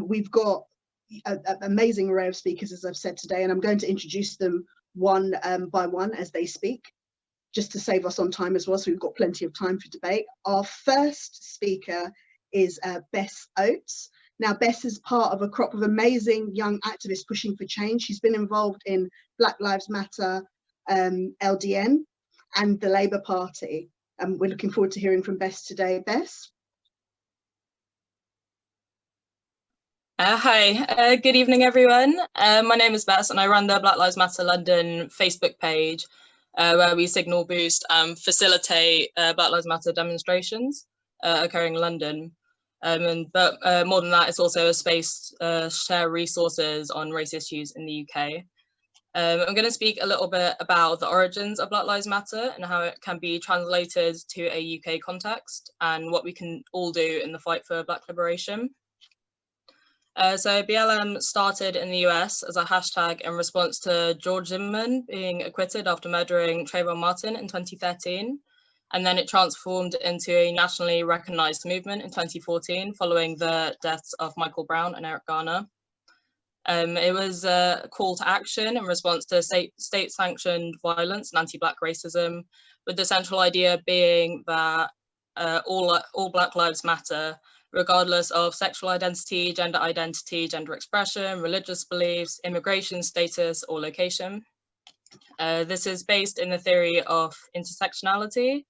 We've got an amazing array of speakers, as I've said today, and I'm going to introduce them one by one as they speak, just to save us on time as well, so we've got plenty of time for debate. Our first speaker is Bess Oates. Now, Bess is part of a crop of amazing young activists pushing for change. She's been involved in Black Lives Matter, LDN, and the Labour Party. We're looking forward to hearing from Bess today. Bess? Hi, good evening, everyone. My name is Bess, and I run the Black Lives Matter London Facebook page, where we signal boost and facilitate Black Lives Matter demonstrations occurring in London. But more than that, it's also a space to share resources on race issues in the UK. I'm going to speak a little bit about the origins of Black Lives Matter and how it can be translated to a UK context and what we can all do in the fight for Black liberation. So BLM started in the US as a hashtag in response to George Zimmerman being acquitted after murdering Trayvon Martin in 2013. And then it transformed into a nationally recognized movement in 2014 following the deaths of Michael Brown and Eric Garner. It was a call to action in response to state-sanctioned violence and anti-Black racism, with the central idea being that all Black lives matter, regardless of sexual identity, gender expression, religious beliefs, immigration status, or location. This is based in the theory of intersectionality,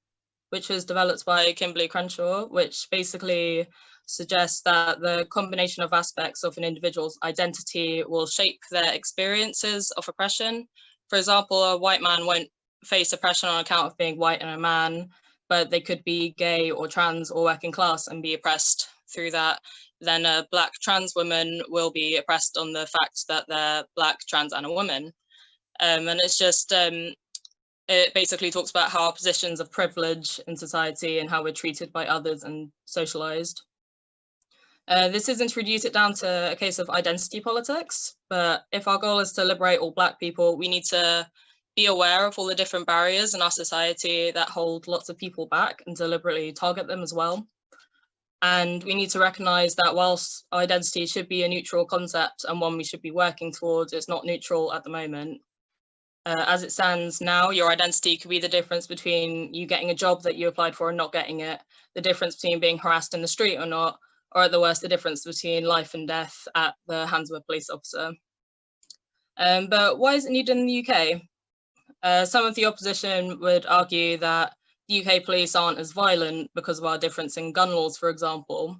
which was developed by Kimberly Crenshaw, which basically suggests that the combination of aspects of an individual's identity will shape their experiences of oppression. For example, a white man won't face oppression on account of being white and a man, but they could be gay or trans or working class and be oppressed through that. Then a Black trans woman will be oppressed on the fact that they're Black, trans, and a woman. And it's just, it basically talks about how our positions of privilege in society and how we're treated by others and socialized. This isn't to reduce it down to a case of identity politics, but if our goal is to liberate all Black people, we need to be aware of all the different barriers in our society that hold lots of people back and deliberately target them as well. And we need to recognize that whilst identity should be a neutral concept and one we should be working towards, it's not neutral at the moment. As it stands now, your identity could be the difference between you getting a job that you applied for and not getting it, the difference between being harassed in the street or not, or at the worst, the difference between life and death at the hands of a police officer. But why is it needed in the UK? Some of the opposition would argue that the UK police aren't as violent because of our difference in gun laws, for example,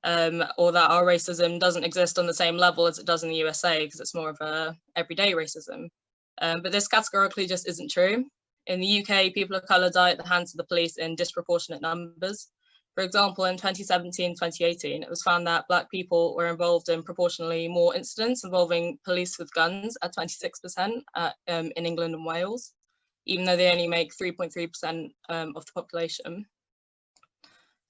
or that our racism doesn't exist on the same level as it does in the USA because it's more of a everyday racism. But this categorically just isn't true. In the UK, people of colour die at the hands of the police in disproportionate numbers. For example, in 2017-2018, it was found that Black people were involved in proportionally more incidents involving police with guns at 26% in England and Wales, even though they only make 3.3% of the population.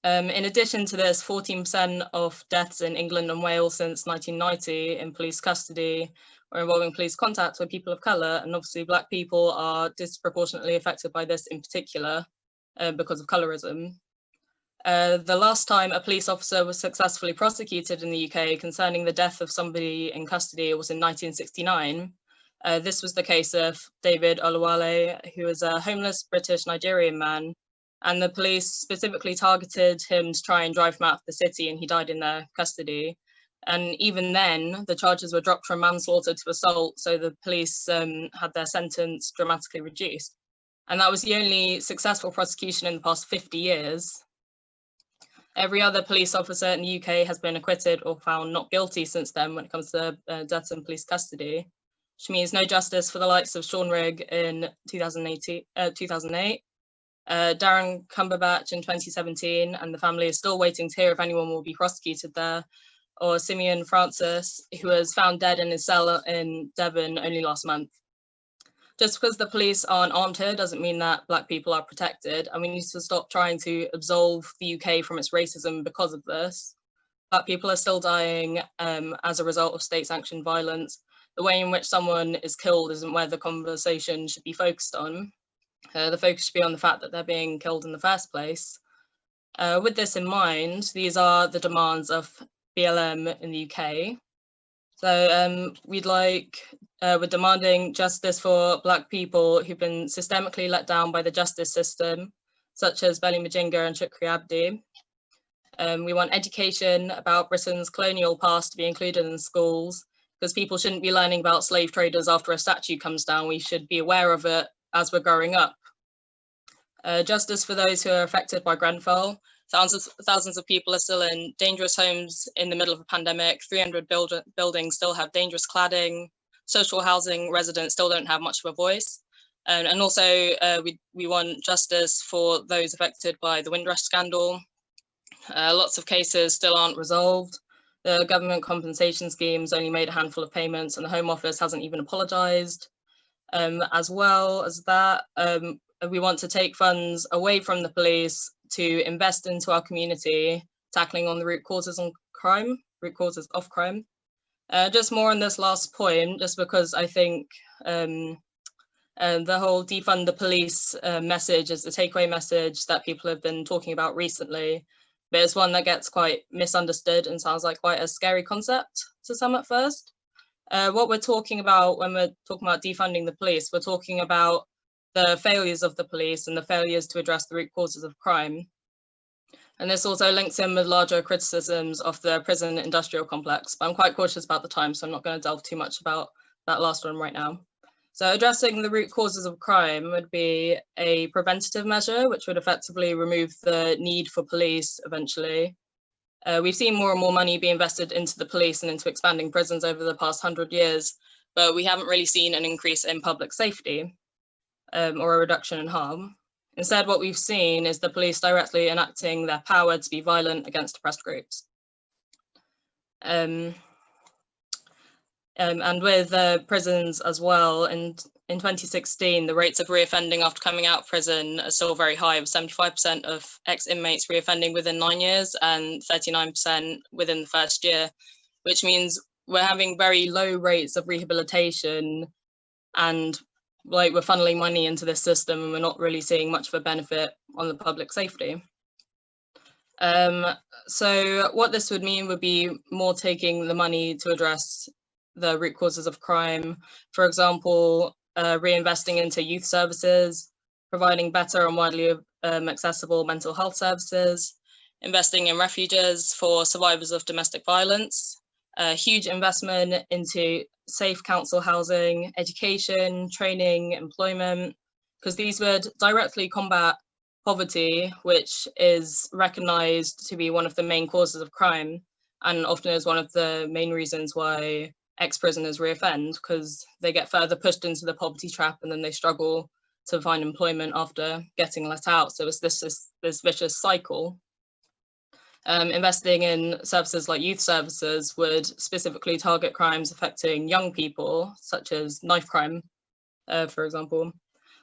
In addition to this, 14% of deaths in England and Wales since 1990 in police custody or involving police contact with people of colour, and obviously Black people are disproportionately affected by this in particular because of colorism. The last time a police officer was successfully prosecuted in the UK concerning the death of somebody in custody was in 1969. This was the case of David Oluwale, who was a homeless British Nigerian man, and the police specifically targeted him to try and drive him out of the city, and he died in their custody. And even then, the charges were dropped from manslaughter to assault, so the police had their sentence dramatically reduced. And that was the only successful prosecution in the past 50 years. Every other police officer in the UK has been acquitted or found not guilty since then when it comes to deaths in police custody, which means no justice for the likes of Sean Rigg in 2008, Darren Cumberbatch in 2017, and the family is still waiting to hear if anyone will be prosecuted there, or Simeon Francis, who was found dead in his cell in Devon only last month. Just because the police aren't armed here doesn't mean that Black people are protected, and we need to stop trying to absolve the UK from its racism because of this. Black people are still dying as a result of state-sanctioned violence. The way in which someone is killed isn't where the conversation should be focused on. The focus should be on the fact that they're being killed in the first place. With this in mind, these are the demands of BLM in the UK. So we're demanding justice for Black people who've been systemically let down by the justice system, such as Belly-Majinga and Ribeiro-Addy. We want education about Britain's colonial past to be included in schools, because people shouldn't be learning about slave traders after a statue comes down. We should be aware of it as we're growing up. Justice for those who are affected by Grenfell. Thousands of people are still in dangerous homes in the middle of a pandemic. 300 buildings still have dangerous cladding. Social housing residents still don't have much of a voice. And also we want justice for those affected by the Windrush scandal. Lots of cases still aren't resolved. The government compensation schemes only made a handful of payments and the Home Office hasn't even apologised. As well as that, we want to take funds away from the police to invest into our community, tackling on the root causes of crime. Just more on this last point, just because I think the whole defund the police message is the takeaway message that people have been talking about recently, but it's one that gets quite misunderstood and sounds like quite a scary concept to some at first. What we're talking about when we're talking about defunding the police, we're talking about the failures of the police and the failures to address the root causes of crime. And this also links in with larger criticisms of the prison industrial complex, but I'm quite cautious about the time, so I'm not going to delve too much about that last one right now. So addressing the root causes of crime would be a preventative measure, which would effectively remove the need for police eventually. We've seen more and more money be invested into the police and into expanding prisons over the past 100 years, but we haven't really seen an increase in public safety or a reduction in harm. Instead, what we've seen is the police directly enacting their power to be violent against oppressed groups. And with prisons as well, and in 2016, the rates of reoffending after coming out of prison are still very high, with 75% of ex-inmates reoffending within 9 years and 39% within the first year, which means we're having very low rates of rehabilitation, and like we're funneling money into this system and we're not really seeing much of a benefit on the public safety. So what this would mean would be more taking the money to address the root causes of crime. For example, reinvesting into youth services, providing better and widely accessible mental health services, investing in refuges for survivors of domestic violence, a huge investment into safe council housing, education, training, employment, because these would directly combat poverty, which is recognised to be one of the main causes of crime, and often is one of the main reasons why ex-prisoners reoffend, because they get further pushed into the poverty trap and then they struggle to find employment after getting let out. So it's this vicious cycle. Investing in services like youth services would specifically target crimes affecting young people, such as knife crime, for example.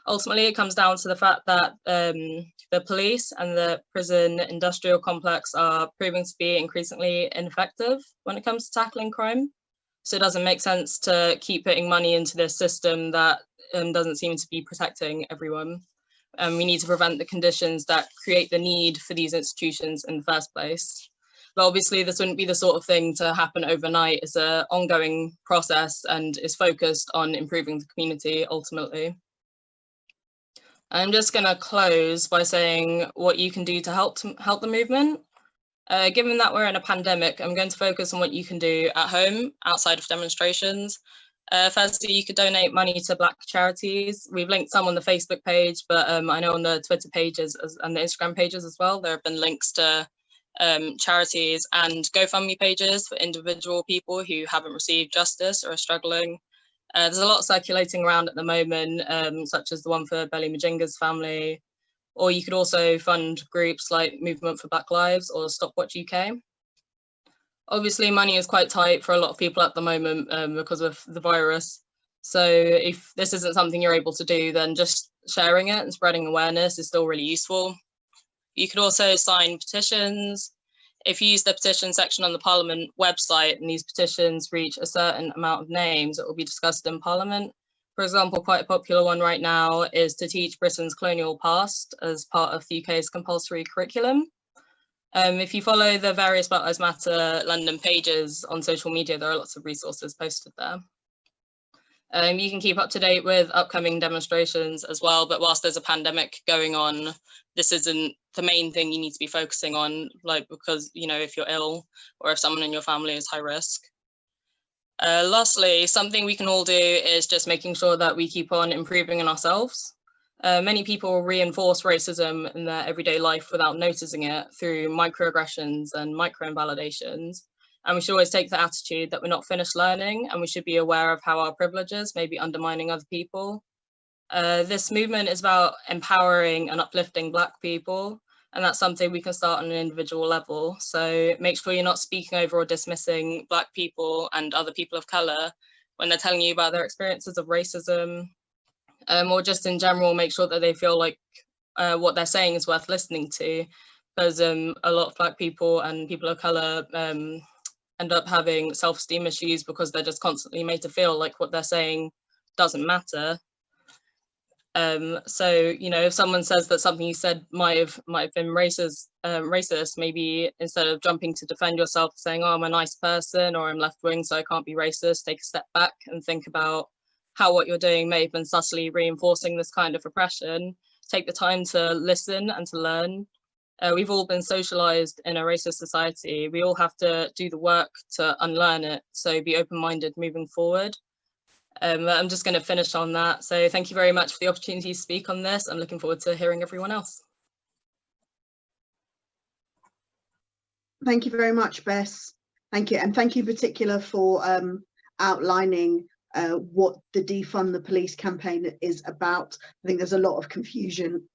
Ultimately, it comes down to the fact that the police and the prison industrial complex are proving to be increasingly ineffective when it comes to tackling crime. So it doesn't make sense to keep putting money into this system that doesn't seem to be protecting everyone. We need to prevent the conditions that create the need for these institutions in the first place. But obviously this wouldn't be the sort of thing to happen overnight. It's an ongoing process and is focused on improving the community ultimately. I'm just going to close by saying what you can do to help the movement. Given that we're in a pandemic, I'm going to focus on what you can do at home outside of demonstrations. Firstly, you could donate money to Black charities. We've linked some on the Facebook page, but I know on the Twitter pages and the Instagram pages as well, there have been links to charities and GoFundMe pages for individual people who haven't received justice or are struggling. There's a lot circulating around at the moment, such as the one for Belly-Majinga's family, or you could also fund groups like Movement for Black Lives or Stopwatch UK. Obviously, money is quite tight for a lot of people at the moment because of the virus. So if this isn't something you're able to do, then just sharing it and spreading awareness is still really useful. You could also sign petitions. If you use the petition section on the Parliament website and these petitions reach a certain amount of names, it will be discussed in Parliament. For example, quite a popular one right now is to teach Britain's colonial past as part of the UK's compulsory curriculum. If you follow the various Black Lives Matter London pages on social media, there are lots of resources posted there. You can keep up to date with upcoming demonstrations as well, but whilst there's a pandemic going on, this isn't the main thing you need to be focusing on, like, because, you know, if you're ill or if someone in your family is high risk. Lastly, something we can all do is just making sure that we keep on improving in ourselves. Many people reinforce racism in their everyday life without noticing it through microaggressions and micro-invalidations. And we should always take the attitude that we're not finished learning, and we should be aware of how our privileges may be undermining other people. This movement is about empowering and uplifting Black people, and that's something we can start on an individual level. So make sure you're not speaking over or dismissing Black people and other people of colour when they're telling you about their experiences of racism, or just in general, make sure that they feel like what they're saying is worth listening to, because a lot of Black people and people of colour end up having self-esteem issues because they're just constantly made to feel like what they're saying doesn't matter. So, you know, if someone says that something you said might have been racist, maybe instead of jumping to defend yourself, saying, oh, I'm a nice person or I'm left-wing, so I can't be racist, take a step back and think about how what you're doing may have been subtly reinforcing this kind of oppression. Take the time to listen and to learn. We've all been socialized in a racist society. We all have to do the work to unlearn it. So be open-minded moving forward. I'm just going to finish on that. So thank you very much for the opportunity to speak on this. I'm looking forward to hearing everyone else. Thank you very much, Bess. Thank you. And thank you in particular for outlining what the Defund the Police campaign is about. I think there's a lot of confusion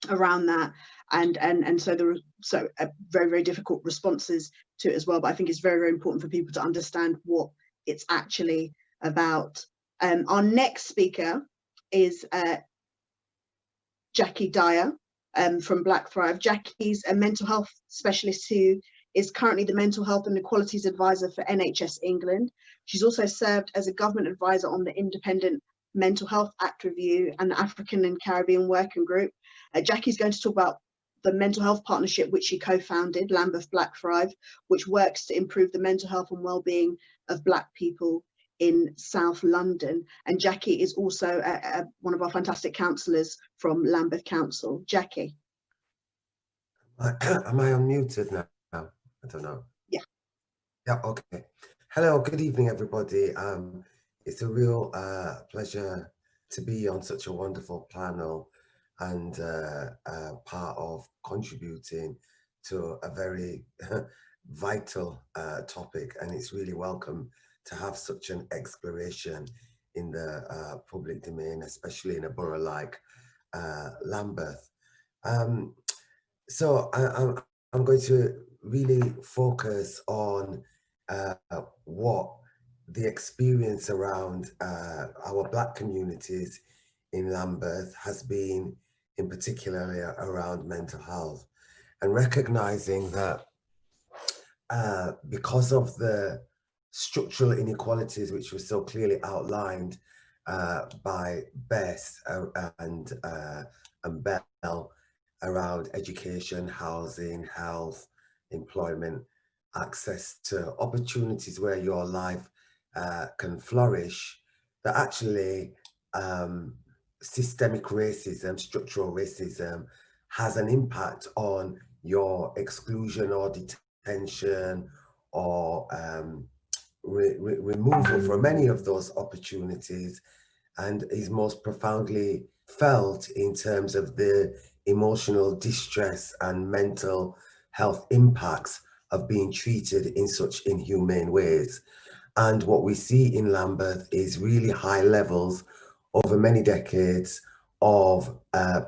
around that, and so there are very, very difficult responses to it as well. But I think it's very, very important for people to understand what it's actually about. Our next speaker is Jackie Dyer from Black Thrive. Jackie's a mental health specialist who is currently the Mental Health and Equalities Advisor for NHS England. She's also served as a government advisor on the Independent Mental Health Act Review and the African and Caribbean Working Group. Jackie's going to talk about the mental health partnership which she co-founded, Lambeth Black Thrive, which works to improve the mental health and well-being of Black people in South London. And Jackie is also one of our fantastic counsellors from Lambeth Council. Jackie. Am I unmuted now? I don't know. Yeah. Yeah, okay. Hello, good evening, everybody. It's a real pleasure to be on such a wonderful panel and part of contributing to a very vital topic. And it's really welcome to have such an exploration in the public domain, especially in a borough like Lambeth. So I'm going to really focus on what the experience around our Black communities in Lambeth has been, in particular around mental health, and recognizing that because of the structural inequalities which were so clearly outlined by Bess and Bell around education, housing, health, employment, access to opportunities where your life can flourish, that actually systemic racism, structural racism has an impact on your exclusion or detention or removal from many of those opportunities, and is most profoundly felt in terms of the emotional distress and mental health impacts of being treated in such inhumane ways. And what we see in Lambeth is really high levels over many decades of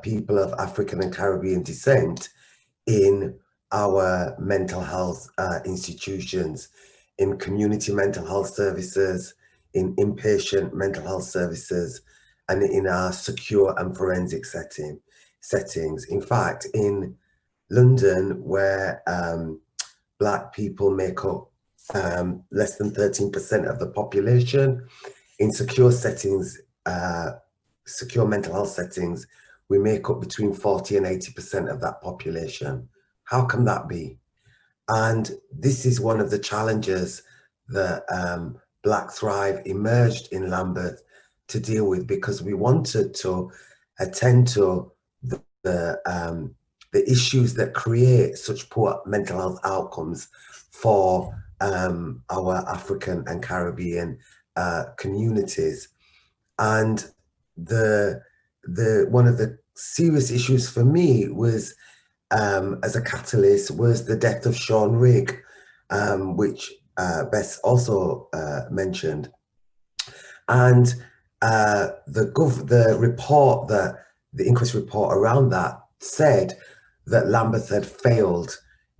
people of African and Caribbean descent in our mental health institutions, in community mental health services, in inpatient mental health services, and in our secure and forensic settings. In fact, in London, where Black people make up less than 13% of the population, in secure settings, secure mental health settings, we make up between 40 and 80% of that population. How can that be? And this is one of the challenges that Black Thrive emerged in Lambeth to deal with, because we wanted to attend to the issues that create such poor mental health outcomes for our African and Caribbean communities. And one of the serious issues for me was, as a catalyst, was the death of Sean Rigg, which Bess also mentioned. And the report, the inquest report around that, said that Lambeth had failed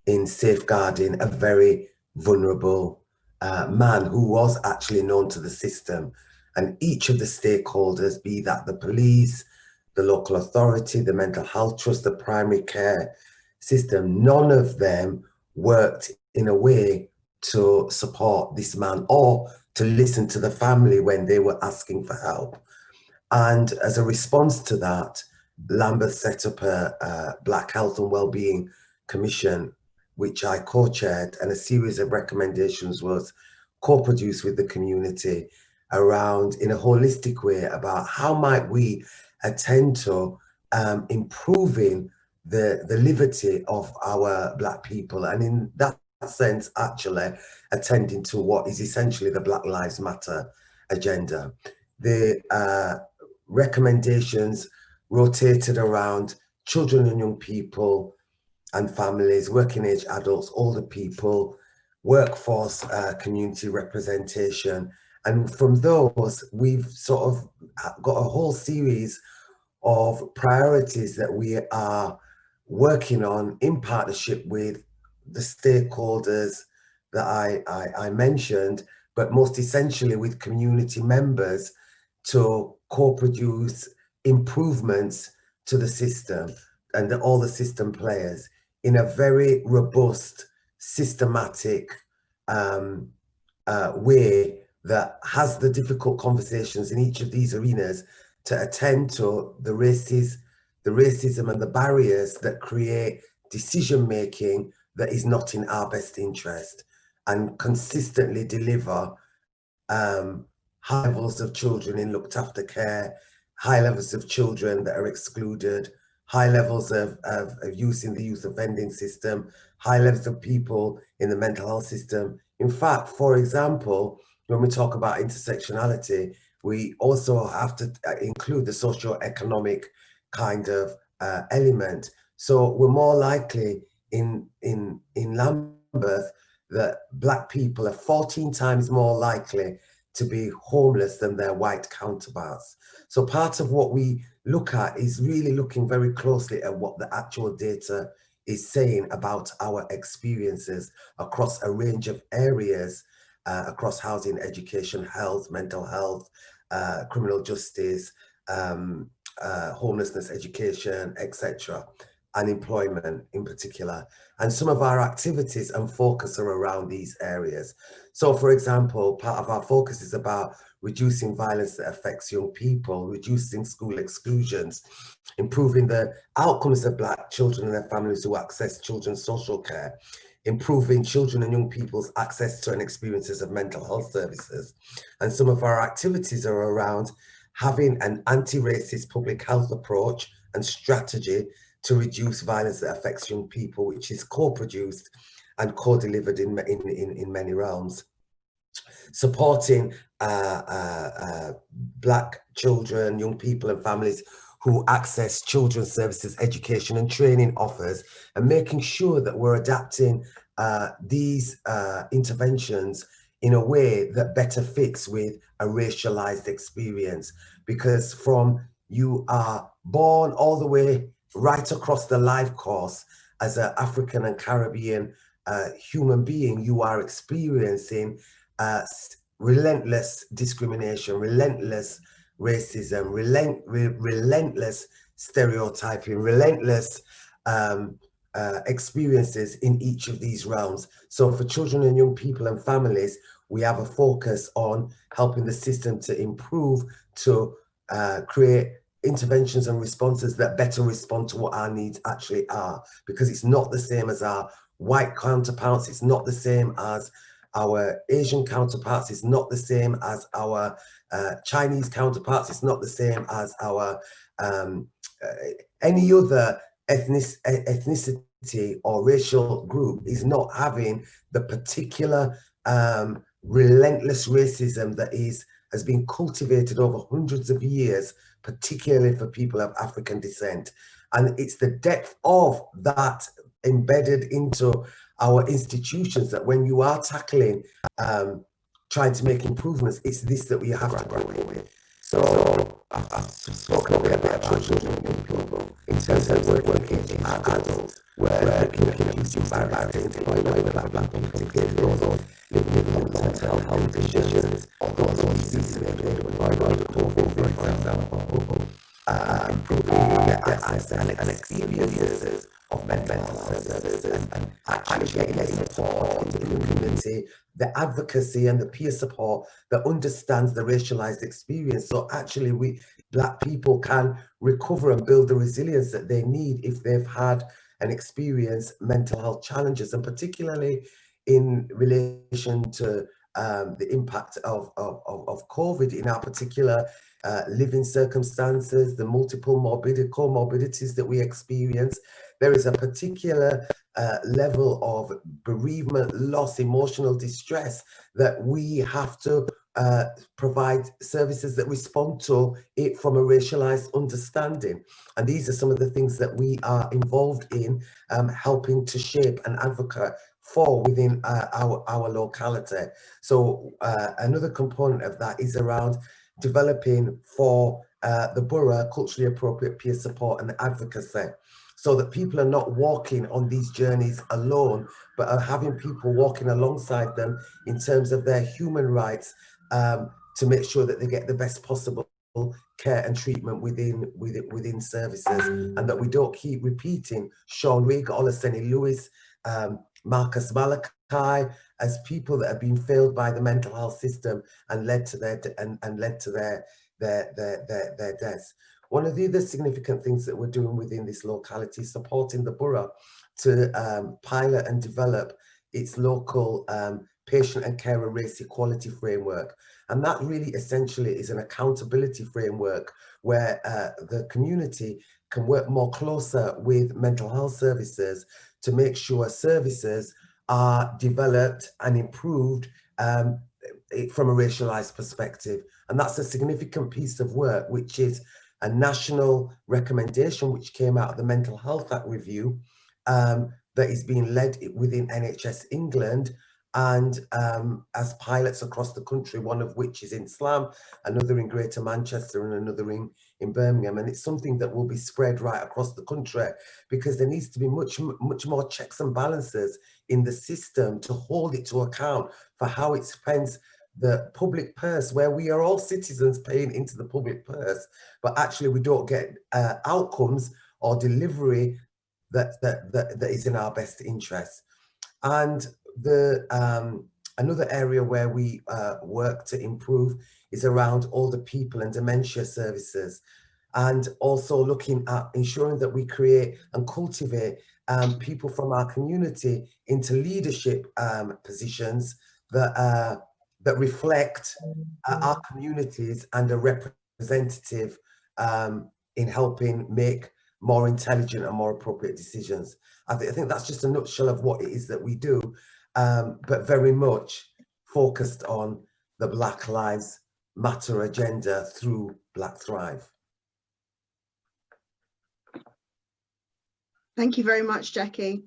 in safeguarding a very vulnerable man who was actually known to the system. And each of the stakeholders, be that the police, the local authority, the mental health trust, the primary care system, none of them worked in a way to support this man or to listen to the family when they were asking for help. And as a response to that, Lambeth set up a Black Health and Wellbeing Commission, which I co-chaired, and a series of recommendations was co-produced with the community around, in a holistic way, about how might we attend to improving the liberty of our Black people, and in that sense actually attending to what is essentially the Black Lives Matter agenda. The recommendations rotated around children and young people and families, working age adults, older people, workforce, community representation. And from those, we've sort of got a whole series of priorities that we are working on in partnership with the stakeholders that I mentioned, but most essentially with community members, to co-produce improvements to the system and all the system players in a very robust, systematic way that has the difficult conversations in each of these arenas to attend to the racism and the barriers that create decision making that is not in our best interest, and consistently deliver high levels of children in looked after care, high levels of children that are excluded, high levels of use in the youth offending system, high levels of people in the mental health system. In fact, for example, when we talk about intersectionality, we also have to include the socio-economic kind of element. So we're more likely in Lambeth that Black people are 14 times more likely to be homeless than their white counterparts. So part of what we look at is really looking very closely at what the actual data is saying about our experiences across a range of areas, across housing, education, health, mental health, criminal justice, homelessness, education, etc., unemployment in particular. And some of our activities and focus are around these areas. So for example, part of our focus is about reducing violence that affects young people, reducing school exclusions, improving the outcomes of Black children and their families who access children's social care, improving children and young people's access to and experiences of mental health services. And some of our activities are around having an anti-racist public health approach and strategy to reduce violence that affects young people, which is co-produced and co-delivered in many realms. Supporting Black children, young people and families who access children's services, education and training offers, and making sure that we're adapting these interventions in a way that better fits with a racialized experience. Because from you are born all the way right across the life course as an African and Caribbean human being, you are experiencing relentless discrimination, relentless racism, relentless stereotyping, relentless experiences in each of these realms. So for children and young people and families, we have a focus on helping the system to improve, to create interventions and responses that better respond to what our needs actually are, because it's not the same as our white counterparts, it's not the same as our Asian counterparts, it's not the same as our Chinese counterparts, it's not the same as our any other ethnicity or racial group is not having the particular relentless racism that has been cultivated over hundreds of years, particularly for people of African descent. And it's the depth of that embedded into our institutions that when you are tackling, trying to make improvements, it's this that we have to grapple with. So I've spoken a bit about children and young people in terms of working with adults, where looking at using barriers to employment, where Black people can those living with mental health conditions, or those easy to make with COVID, for example, improving their access and experiences of mental health services, and actually getting support in the community, the advocacy and the peer support that understands the racialized experience. So actually we Black people can recover and build the resilience that they need if they've had and experienced mental health challenges, and particularly in relation to the impact of COVID in our particular living circumstances, the multiple comorbidities that we experience. There is a particular level of bereavement, loss, emotional distress that we have to provide services that respond to it from a racialized understanding. And these are some of the things that we are involved in helping to shape and advocate for within our locality. So another component of that is around developing for the borough culturally appropriate peer support and advocacy, so that people are not walking on these journeys alone, but are having people walking alongside them in terms of their human rights, to make sure that they get the best possible care and treatment within services, and that we don't keep repeating Sean Rigg, Olaseni Lewis, Marcus Malachi as people that have been failed by the mental health system and led to their deaths. One of the other significant things that we're doing within this locality is supporting the borough to pilot and develop its local patient and carer race equality framework. And that really essentially is an accountability framework where the community can work more closer with mental health services to make sure services are developed and improved from a racialized perspective. And that's a significant piece of work, which is a national recommendation which came out of the Mental Health Act review that is being led within NHS England, and as pilots across the country, one of which is in Slam, another in Greater Manchester, and another in Birmingham. And it's something that will be spread right across the country, because there needs to be much more checks and balances in the system to hold it to account for how it spends the public purse, where we are all citizens paying into the public purse, but actually we don't get outcomes or delivery that is in our best interest. And another area where we work to improve is around older people and dementia services, and also looking at ensuring that we create and cultivate people from our community into leadership positions that reflect our communities and are representative in helping make more intelligent and more appropriate decisions. I think that's just a nutshell of what it is that we do, but very much focused on the Black Lives Matter agenda through Black Thrive. Thank you very much, Jackie.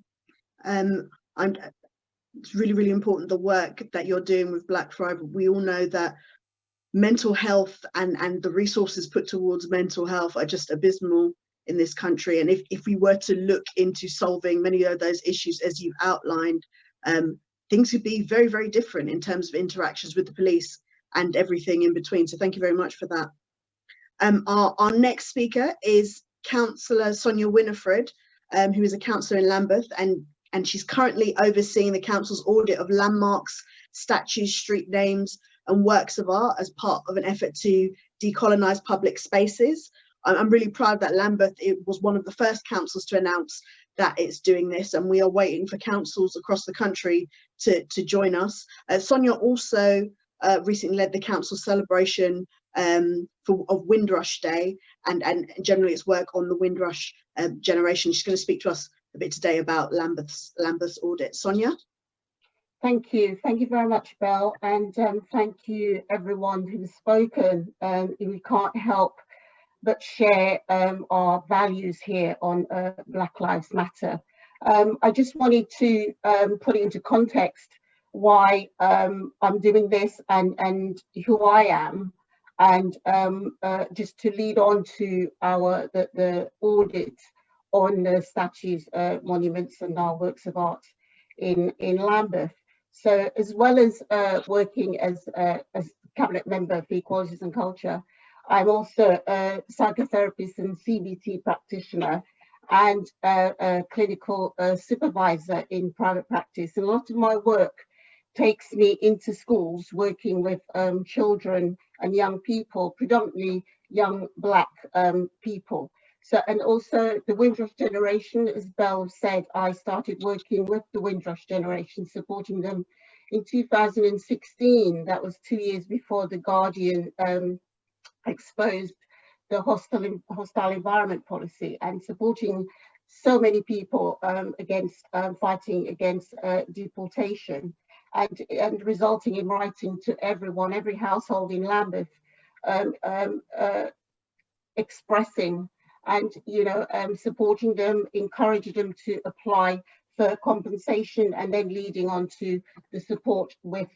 It's really, really important, the work that you're doing with Black Thrive. We all know that mental health and the resources put towards mental health are just abysmal in this country. And if we were to look into solving many of those issues, as you outlined, things would be very, very different in terms of interactions with the police and everything in between. So thank you very much for that. Our next speaker is Councillor Sonia Winifred, who is a councillor in Lambeth, and she's currently overseeing the council's audit of landmarks, statues, street names and works of art as part of an effort to decolonise public spaces. I'm really proud that Lambeth, it was one of the first councils to announce that it's doing this, and we are waiting for councils across the country to join us. Sonia also recently led the council celebration of Windrush Day, and generally its work on the Windrush generation. She's going to speak to us a bit today about Lambeth's audit. Sonia? Thank you very much, Belle, and thank you everyone who's spoken. We can't help but share our values here on Black Lives Matter. I just wanted to put it into context why I'm doing this and who I am, and just to lead on to the audit on the statues, monuments and our works of art in Lambeth. So as well as working as cabinet member for Equalities and Culture, I'm also a psychotherapist and CBT practitioner and a clinical supervisor in private practice. And a lot of my work takes me into schools working with children and young people, predominantly young Black people. So, and also the Windrush generation, as Belle said, I started working with the Windrush generation, supporting them in 2016. That was 2 years before The Guardian exposed the hostile environment policy, and supporting so many people against fighting against deportation, and resulting in writing to everyone, every household in Lambeth, expressing and supporting them, encouraging them to apply for compensation, and then leading on to the support with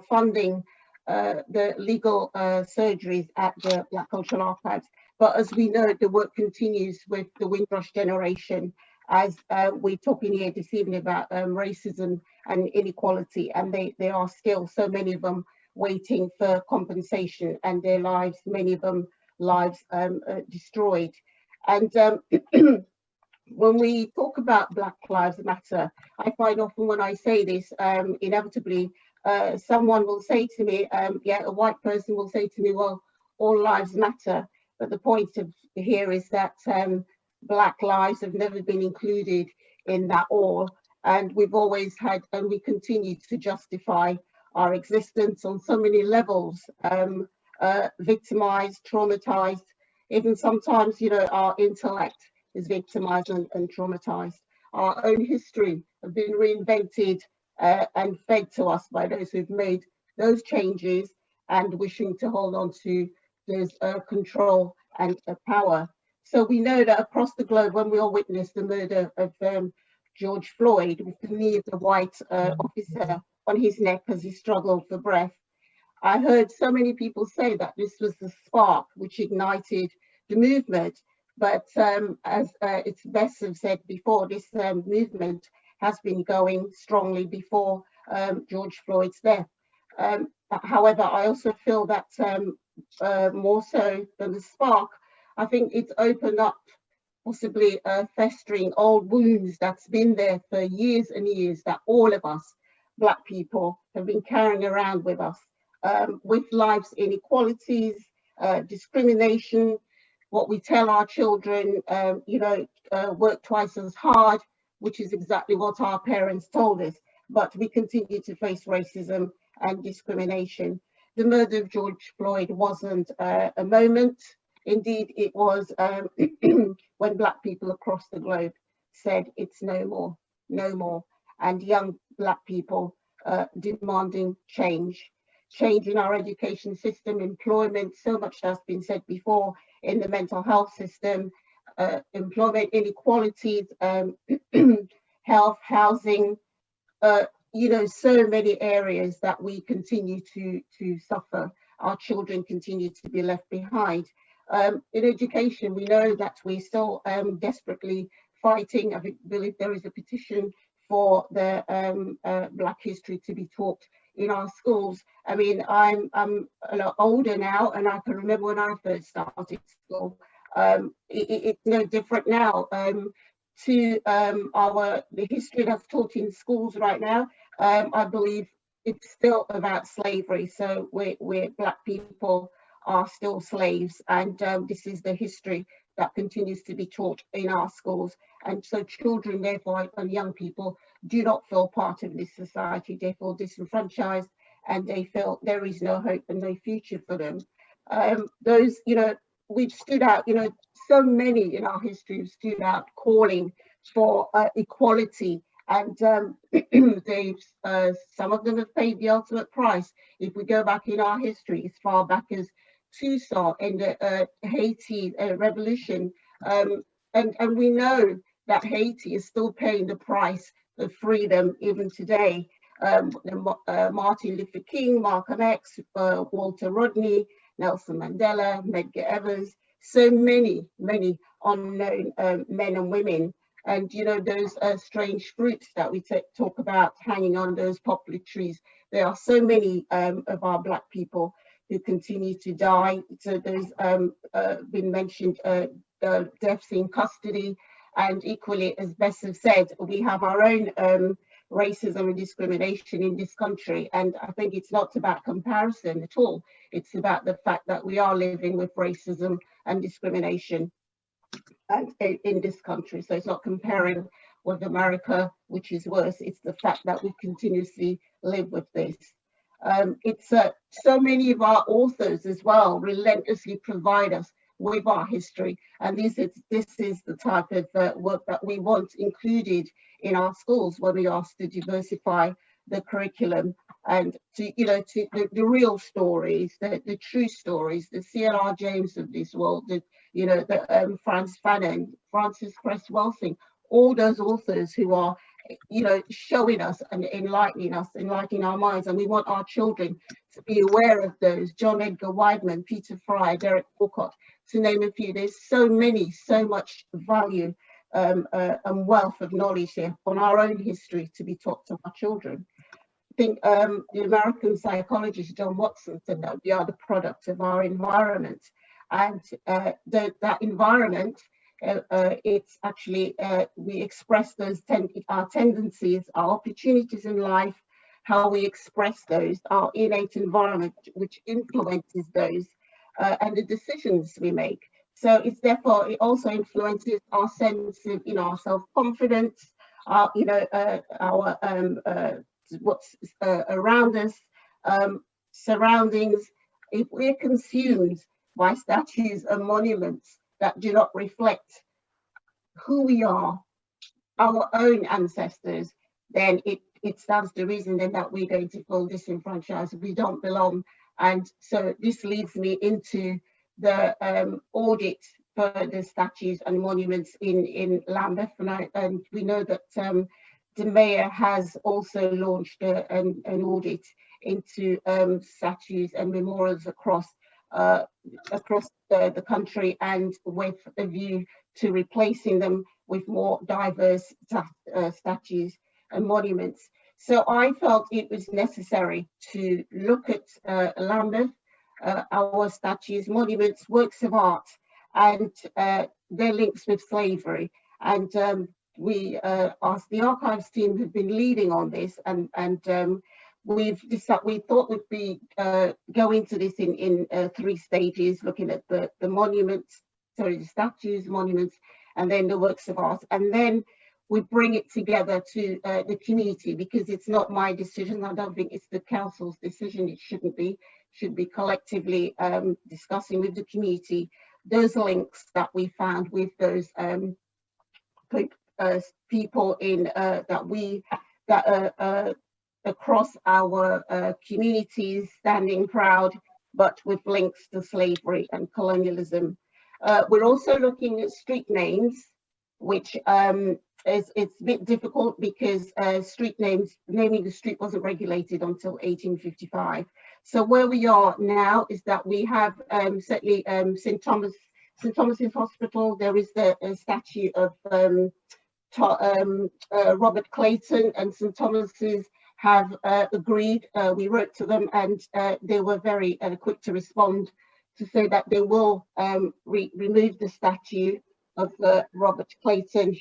funding the legal surgeries at the Black Cultural Archives. But as we know, the work continues with the Windrush generation, as we're talking here this evening about racism and inequality, and they are still, so many of them, waiting for compensation, and their lives, many of them lives destroyed. And when we talk about Black Lives Matter, I find often when I say this, inevitably someone will say to me, a white person will say to me, well, all lives matter. But the point of here is that Black lives have never been included in that all. And we've always had, and we continue to justify our existence on so many levels, victimized, traumatized, even sometimes, our intellect is victimized and traumatized. Our own history have been reinvented and fed to us by those who've made those changes and wishing to hold on to this control and power. So we know that across the globe, when we all witnessed the murder of George Floyd, with the knee of the white officer on his neck as he struggled for breath, I heard so many people say that this was the spark which ignited the movement. But as it's best have said before, this movement has been going strongly before George Floyd's death. However, I also feel that more so than the spark, I think it's opened up possibly festering old wounds that's been there for years and years, that all of us, Black people, have been carrying around with us, with life's inequalities, discrimination, what we tell our children, work twice as hard, which is exactly what our parents told us, but we continue to face racism and discrimination. The murder of George Floyd wasn't a moment. Indeed, it was when Black people across the globe said it's no more, no more, and young Black people demanding change in our education system, employment, so much has been said before, in the mental health system, employment inequalities, health, housing, so many areas that we continue to suffer. Our children continue to be left behind. In education, we know that we're still desperately fighting. I believe there is a petition for the Black history to be taught in our schools. I mean, I'm a lot older now, and I can remember when I first started school. It's no different now to the history that's taught in schools right now. I believe it's still about slavery. So we're Black people are still slaves, and this is the history that continues to be taught in our schools. And so children, therefore, and young people do not feel part of this society. They feel disenfranchised, and they feel there is no hope and no future for them. Those, we've stood out, so many in our history have stood out calling for equality, and they've some of them have paid the ultimate price. If we go back in our history, as far back as Toussaint in the Haiti revolution, and we know that Haiti is still paying the price of freedom even today. Martin Luther King, Malcolm X, Walter Rodney, Nelson Mandela, Medgar Evers, so many unknown men and women. And those strange fruits that we talk about hanging on those poplar trees. There are so many of our Black people who continue to die. So there's been mentioned deaths in custody, and equally, as Bess has said, we have our own racism and discrimination in this country. And I think it's not about comparison at all. It's about the fact that we are living with racism and discrimination in this country. So it's not comparing with America, which is worse. It's the fact that we continuously live with this. It's so many of our authors as well relentlessly provide us with our history, and this is the type of work that we want included in our schools when we ask to diversify the curriculum, and to the real stories, the true stories, the C.L.R. James of this world, the Frantz Fanon, Francis Cress Welsing, all those authors who are showing us and enlightening our minds, and we want our children to be aware of those. John Edgar Wideman, Peter Fry, Derek Walcott, to name a few. There's so much value and wealth of knowledge here on our own history to be taught to our children. I think the American psychologist John Watson said that we are the product of our environment, and that environment, it's actually we express those our tendencies, our opportunities in life, how we express those, our innate environment, which influences those and the decisions we make. So it's therefore, it also influences our sense of our self-confidence, our what's around us, surroundings. If we're consumed by statues and monuments that do not reflect who we are, our own ancestors, then it stands to reason then that we're going to feel disenfranchised, we don't belong. And so this leads me into the audit for the statues and monuments in Lambeth, and we know that the mayor has also launched an audit into statues and memorials across the country, and with a view to replacing them with more diverse statues and monuments. So I felt it was necessary to look at Lambeth, our statues, monuments, works of art, and their links with slavery. And we, the archives team, have been leading on this, and we thought we'd be go into this in 3 stages, looking at the monuments, sorry, the statues, monuments, and then the works of art, and then we bring it together to the community, because it's not my decision. I don't think it's the council's decision. It shouldn't be. Should be collectively discussing with the community those links that we found with those people in across our communities, standing proud, but with links to slavery and colonialism. We're also looking at street names, which it's a bit difficult because street names, naming the street wasn't regulated until 1855. So where we are now is that we have certainly St. Thomas's Hospital. There is the statue of Robert Clayton, and St. Thomas's have agreed. We wrote to them, and they were very quick to respond to say that they will remove the statue of Robert Clayton,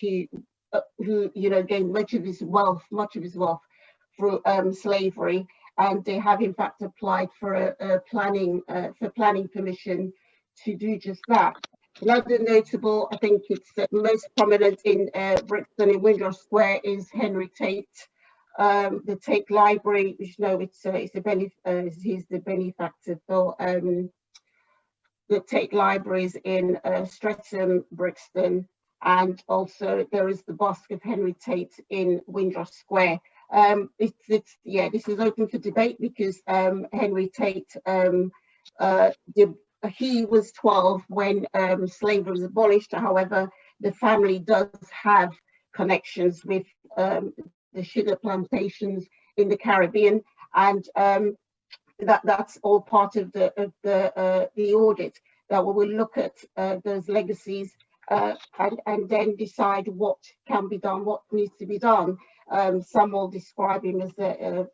who gained much of his wealth through slavery, and they have in fact applied for a planning permission to do just that. Another notable, I think it's most prominent in Brixton in Windrush Square, is Henry Tate, the Tate Library, which he's the benefactor for the Tate Libraries in Streatham, Brixton, and also there is the bust of Henry Tate in Windrush Square. This is open for debate because Henry Tate, he was 12 when slavery was abolished. However, the family does have connections with the sugar plantations in the Caribbean, and that's all part of the audit, that we will look at those legacies and then decide what can be done, what needs to be done. Some will describe him as a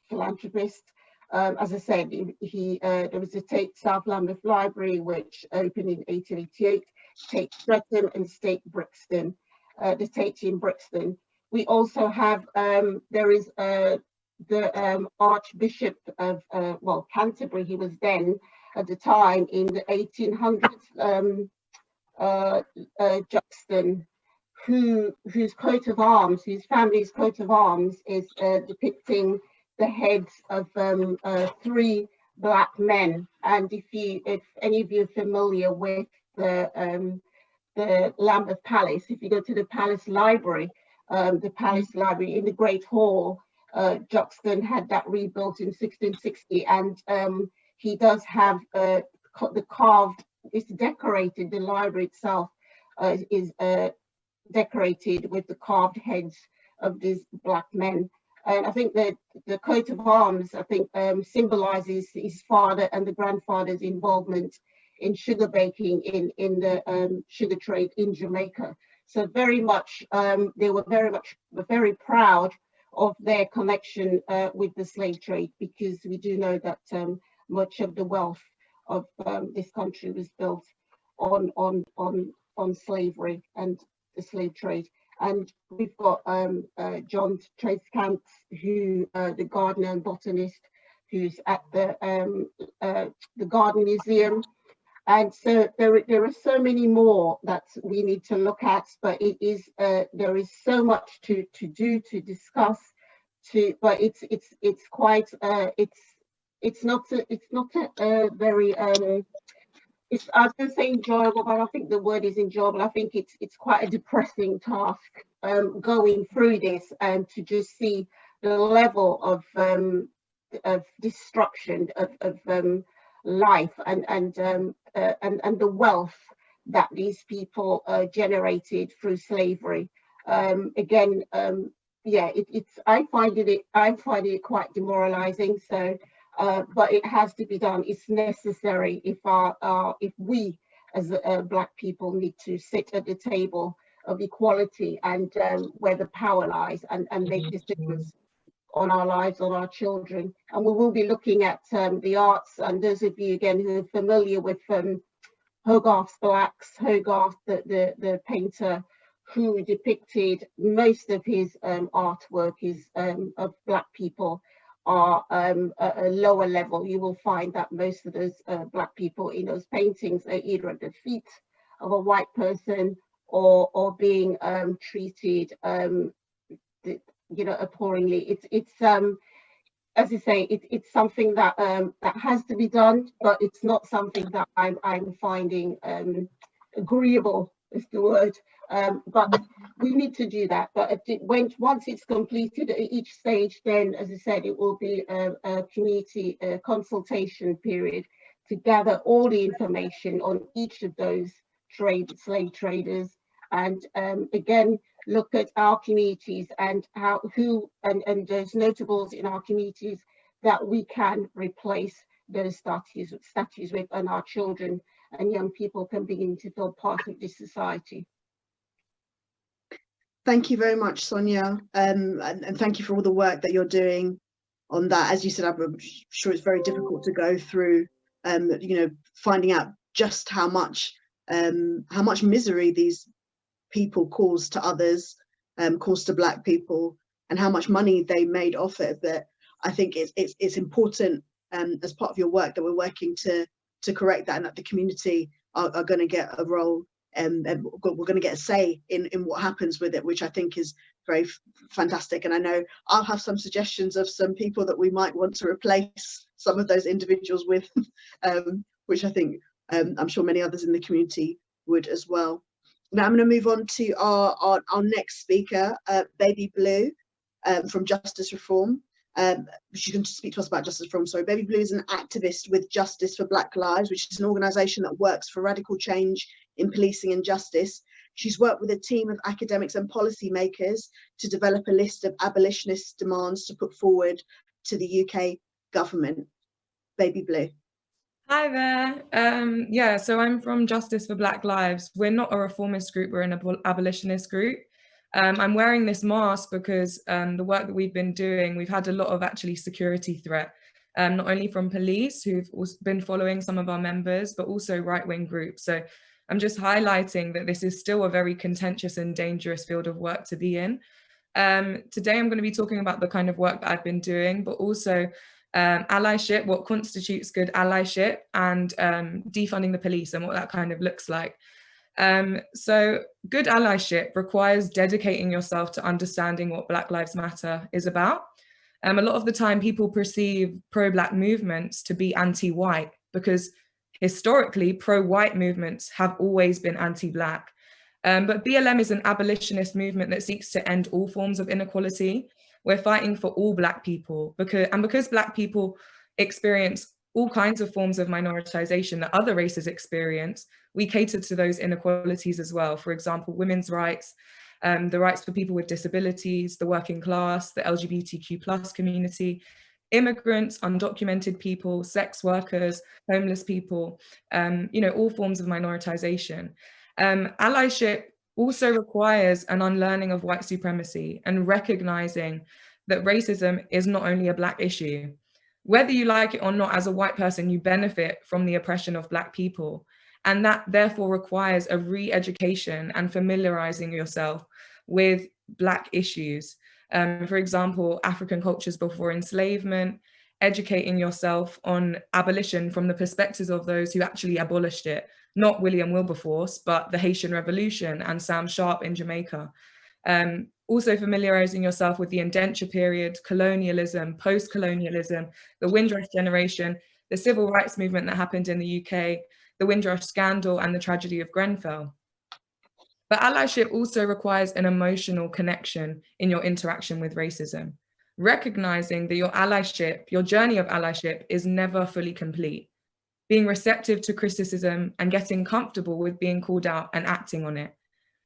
philanthropist. As I said, there was a Tate South Lambeth Library, which opened in 1888, Tate Streatham and Tate Brixton, the Tate in Brixton. We also have, there is the Archbishop of, Canterbury, he was then, at the time, in the 1800s, Juxton, whose coat of arms, whose family's coat of arms is depicting the heads of 3 black men. And if any of you are familiar with the Lambeth Palace, if you go to the Palace Library, in the Great Hall, Juxton had that rebuilt in 1660, and he does have the carved, it's decorated, the library itself is decorated with the carved heads of these black men. And I think that the coat of arms, I think, symbolizes his father and the grandfather's involvement in sugar baking in the sugar trade in Jamaica. So very much, they were very proud of their connection with the slave trade, because we do know that much of the wealth of this country was built on slavery and the slave trade. And we've got John Tracecamp, who the gardener and botanist, who's at the Garden Museum. And so there are so many more that we need to look at, but it is there is so much to do, to discuss, but it's quite it's not a very I was going to say enjoyable, but I think the word is enjoyable. I think it's quite a depressing task going through this, and to just see the level of destruction of life and the wealth that these people generated through slavery. Again, I find it quite demoralizing. So. But it has to be done. It's necessary if we as Black people need to sit at the table of equality and where the power lies, and make decisions on our lives, on our children. And we will be looking at the arts, and those of you again who are familiar with Hogarth's Blacks, Hogarth, the painter who depicted most of his artwork is of Black people, are at a lower level. You will find that most of those Black people in those paintings are either at the feet of a white person or being treated, appallingly. It's as I say, it's something that that has to be done, but it's not something that I'm finding agreeable is the word. But we need to do that. But once it's completed at each stage, then, as I said, it will be a community consultation period to gather all the information on each of those slave traders, and again look at our communities and and those notables in our communities that we can replace those statues with, and our children and young people can begin to feel part of this society. Thank you very much, Sonia, and thank you for all the work that you're doing on that. As you said, I'm sure it's very difficult to go through, finding out just how much misery these people caused to others, caused to Black people, and how much money they made off it. But I think it's important as part of your work that we're working to correct that, and that the community are going to get a role, and we're going to get a say in what happens with it, which I think is very fantastic. And I know I'll have some suggestions of some people that we might want to replace some of those individuals with, which I think I'm sure many others in the community would as well. Now I'm going to move on to our next speaker, Baby Blue, from Justice Reform. She can speak to us about Justice Reform. Sorry, Baby Blue is an activist with Justice for Black Lives, which is an organisation that works for radical change in policing and justice. She's worked with a team of academics and policymakers to develop a list of abolitionist demands to put forward to the UK government. Baby Blue. Hi there. Yeah, so I'm from Justice for Black Lives. We're not a reformist group, we're an abolitionist group. I'm wearing this mask because the work that we've been doing, we've had a lot of actually security threat, not only from police who've been following some of our members, but also right-wing groups. So I'm just highlighting that this is still a very contentious and dangerous field of work to be in. Today, I'm going to be talking about the kind of work that I've been doing, but also allyship, what constitutes good allyship, and defunding the police and what that kind of looks like. So good allyship requires dedicating yourself to understanding what Black Lives Matter is about. A lot of the time people perceive pro-Black movements to be anti-white because historically pro-white movements have always been anti-Black. But BLM is an abolitionist movement that seeks to end all forms of inequality. We're fighting for all Black people because Black people experience all kinds of forms of minoritization that other races experience. We cater to those inequalities as well. For example, women's rights, the rights for people with disabilities, the working class, the LGBTQ+ community, immigrants, undocumented people, sex workers, homeless people, all forms of minoritization. Allyship also requires an unlearning of white supremacy and recognizing that racism is not only a Black issue. Whether you like it or not, as a white person, you benefit from the oppression of Black people. And that therefore requires a re-education and familiarizing yourself with Black issues. For example, African cultures before enslavement, educating yourself on abolition from the perspectives of those who actually abolished it, not William Wilberforce, but the Haitian Revolution and Sam Sharpe in Jamaica. Also familiarizing yourself with the indenture period, colonialism, post-colonialism, the Windrush generation, the civil rights movement that happened in the UK, the Windrush scandal, and the tragedy of Grenfell. But allyship also requires an emotional connection in your interaction with racism, recognizing that your allyship, your journey of allyship, is never fully complete. Being receptive to criticism and getting comfortable with being called out and acting on it.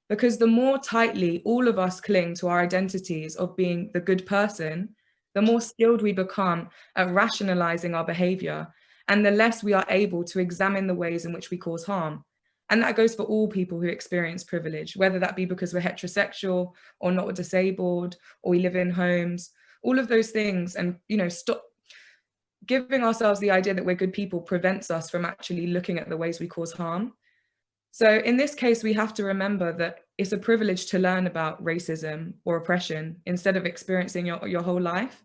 Because the more tightly all of us cling to our identities of being the good person, the more skilled we become at rationalizing our behavior, and the less we are able to examine the ways in which we cause harm. And that goes for all people who experience privilege, whether that be because we're heterosexual or not disabled, or we live in homes, all of those things. And, stop giving ourselves the idea that we're good people prevents us from actually looking at the ways we cause harm. So in this case, we have to remember that it's a privilege to learn about racism or oppression instead of experiencing your whole life.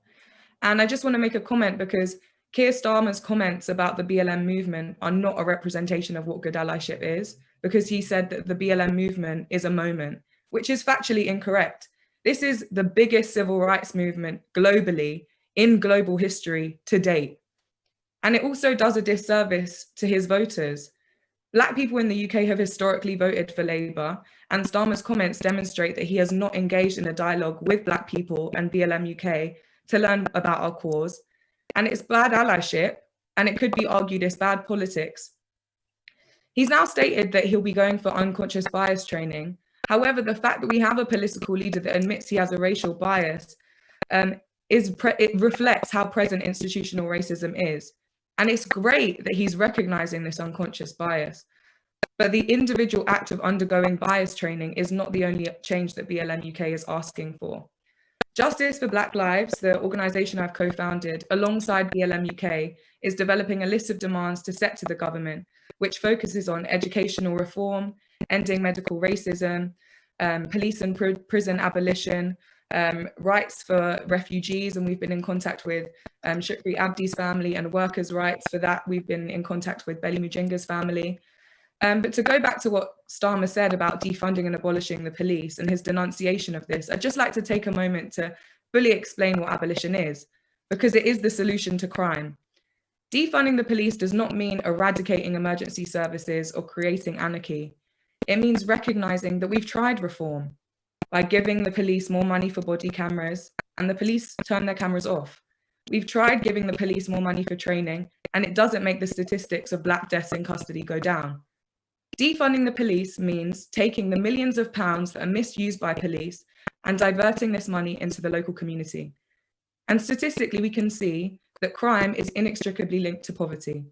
And I just want to make a comment because Keir Starmer's comments about the BLM movement are not a representation of what good allyship is, because he said that the BLM movement is a moment, which is factually incorrect. This is the biggest civil rights movement globally in global history to date. And it also does a disservice to his voters. Black people in the UK have historically voted for Labour, and Starmer's comments demonstrate that he has not engaged in a dialogue with Black people and BLM UK to learn about our cause. And it's bad allyship, and it could be argued it's bad politics. He's now stated that he'll be going for unconscious bias training. However, the fact that we have a political leader that admits he has a racial bias, it reflects how present institutional racism is. And it's great that he's recognizing this unconscious bias. But the individual act of undergoing bias training is not the only change that BLM UK is asking for. Justice for Black Lives, the organisation I've co-founded, alongside BLM UK, is developing a list of demands to set to the government, which focuses on educational reform, ending medical racism, police and prison abolition, rights for refugees, and we've been in contact with Ribeiro-Addy's family, and workers' rights for that. We've been in contact with Belly Mujinga's family. But to go back to what Starmer said about defunding and abolishing the police and his denunciation of this, I'd just like to take a moment to fully explain what abolition is, because it is the solution to crime. Defunding the police does not mean eradicating emergency services or creating anarchy. It means recognizing that we've tried reform by giving the police more money for body cameras, and the police turn their cameras off. We've tried giving the police more money for training, and it doesn't make the statistics of Black deaths in custody go down. Defunding the police means taking the millions of pounds that are misused by police and diverting this money into the local community. And statistically, we can see that crime is inextricably linked to poverty.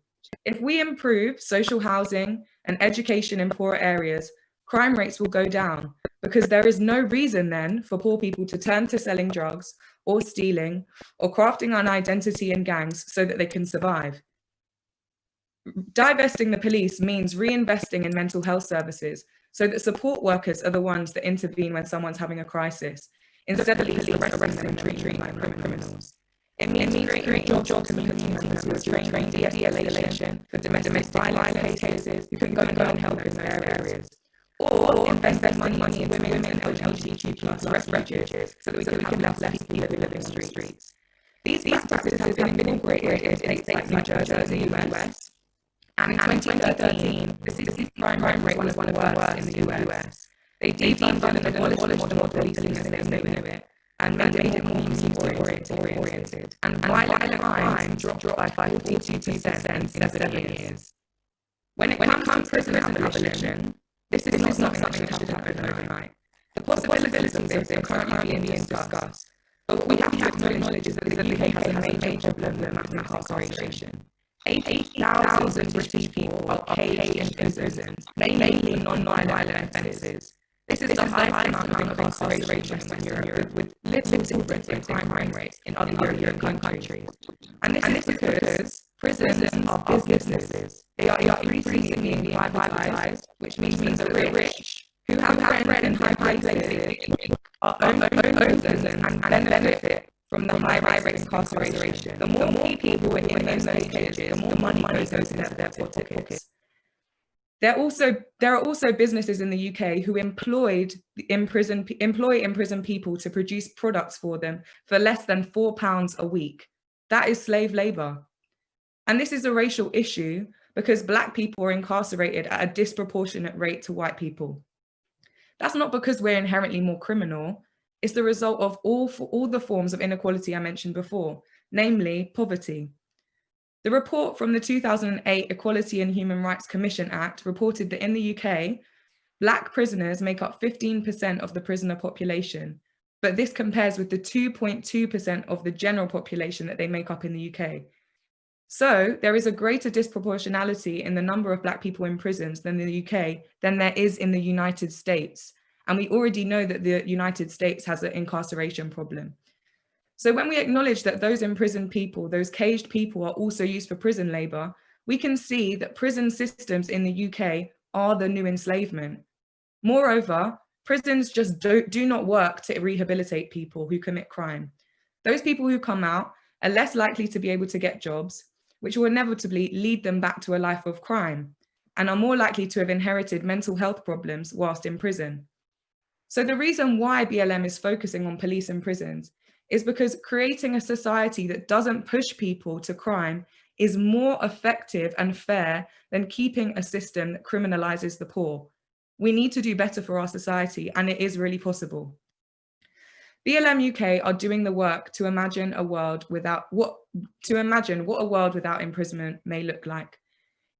If we improve social housing and education in poorer areas, crime rates will go down, because there is no reason then for poor people to turn to selling drugs or stealing or crafting an identity in gangs so that they can survive. Divesting the police means reinvesting in mental health services so that support workers are the ones that intervene when someone's having a crisis, instead of police arresting them and treating them like criminals. It means creating jobs in communities who are trained in de-escalation for domestic violence cases, who can go and help in those areas. Or investing money in women and LGBTQ plus refugees so that we can have less people who live in the streets. These practices have been incorporated in states like New Jersey in the US. And in 2013, the city crime rate was one of the worst in the US. They defunded and abolished model policing as they knew it, and made it more community-oriented. And violent crime dropped by 42% in 7 years. When it comes to prison abolition, this is not something that should happen overnight. The possibilities of this are currently being discussed. But what we have to acknowledge is that the UK has a major problem with mass incarceration. 80,000 British people are caged in prisons, mainly for non-violent offences. This is the highest amount of incarceration in Western Europe, with little difference in crime rates in other European countries. And this is because prisons are businesses. They are increasingly being privatised, which means that the rich, who have rent in high places, own prisons and benefit from the high rate of incarceration. The more people are in those cages, the more money goes into their pockets. There are also businesses in the UK who employ imprisoned people to produce products for them for less than £4 a week. That is slave labour. And this is a racial issue because Black people are incarcerated at a disproportionate rate to white people. That's not because we're inherently more criminal. It's the result of all the forms of inequality I mentioned before, namely poverty. The report from the 2008 Equality and Human Rights Commission Act reported that in the UK, Black prisoners make up 15% of the prisoner population, but this compares with the 2.2% of the general population that they make up in the UK. So there is a greater disproportionality in the number of Black people in prisons than in the UK than there is in the United States. And we already know that the United States has an incarceration problem. So when we acknowledge that those imprisoned people, those caged people are also used for prison labor, we can see that prison systems in the UK are the new enslavement. Moreover, prisons just do not work to rehabilitate people who commit crime. Those people who come out are less likely to be able to get jobs, which will inevitably lead them back to a life of crime, and are more likely to have inherited mental health problems whilst in prison. So the reason why BLM is focusing on police and prisons is because creating a society that doesn't push people to crime is more effective and fair than keeping a system that criminalizes the poor. We need to do better for our society, and it is really possible. BLM UK are doing the work to imagine what a world without imprisonment may look like.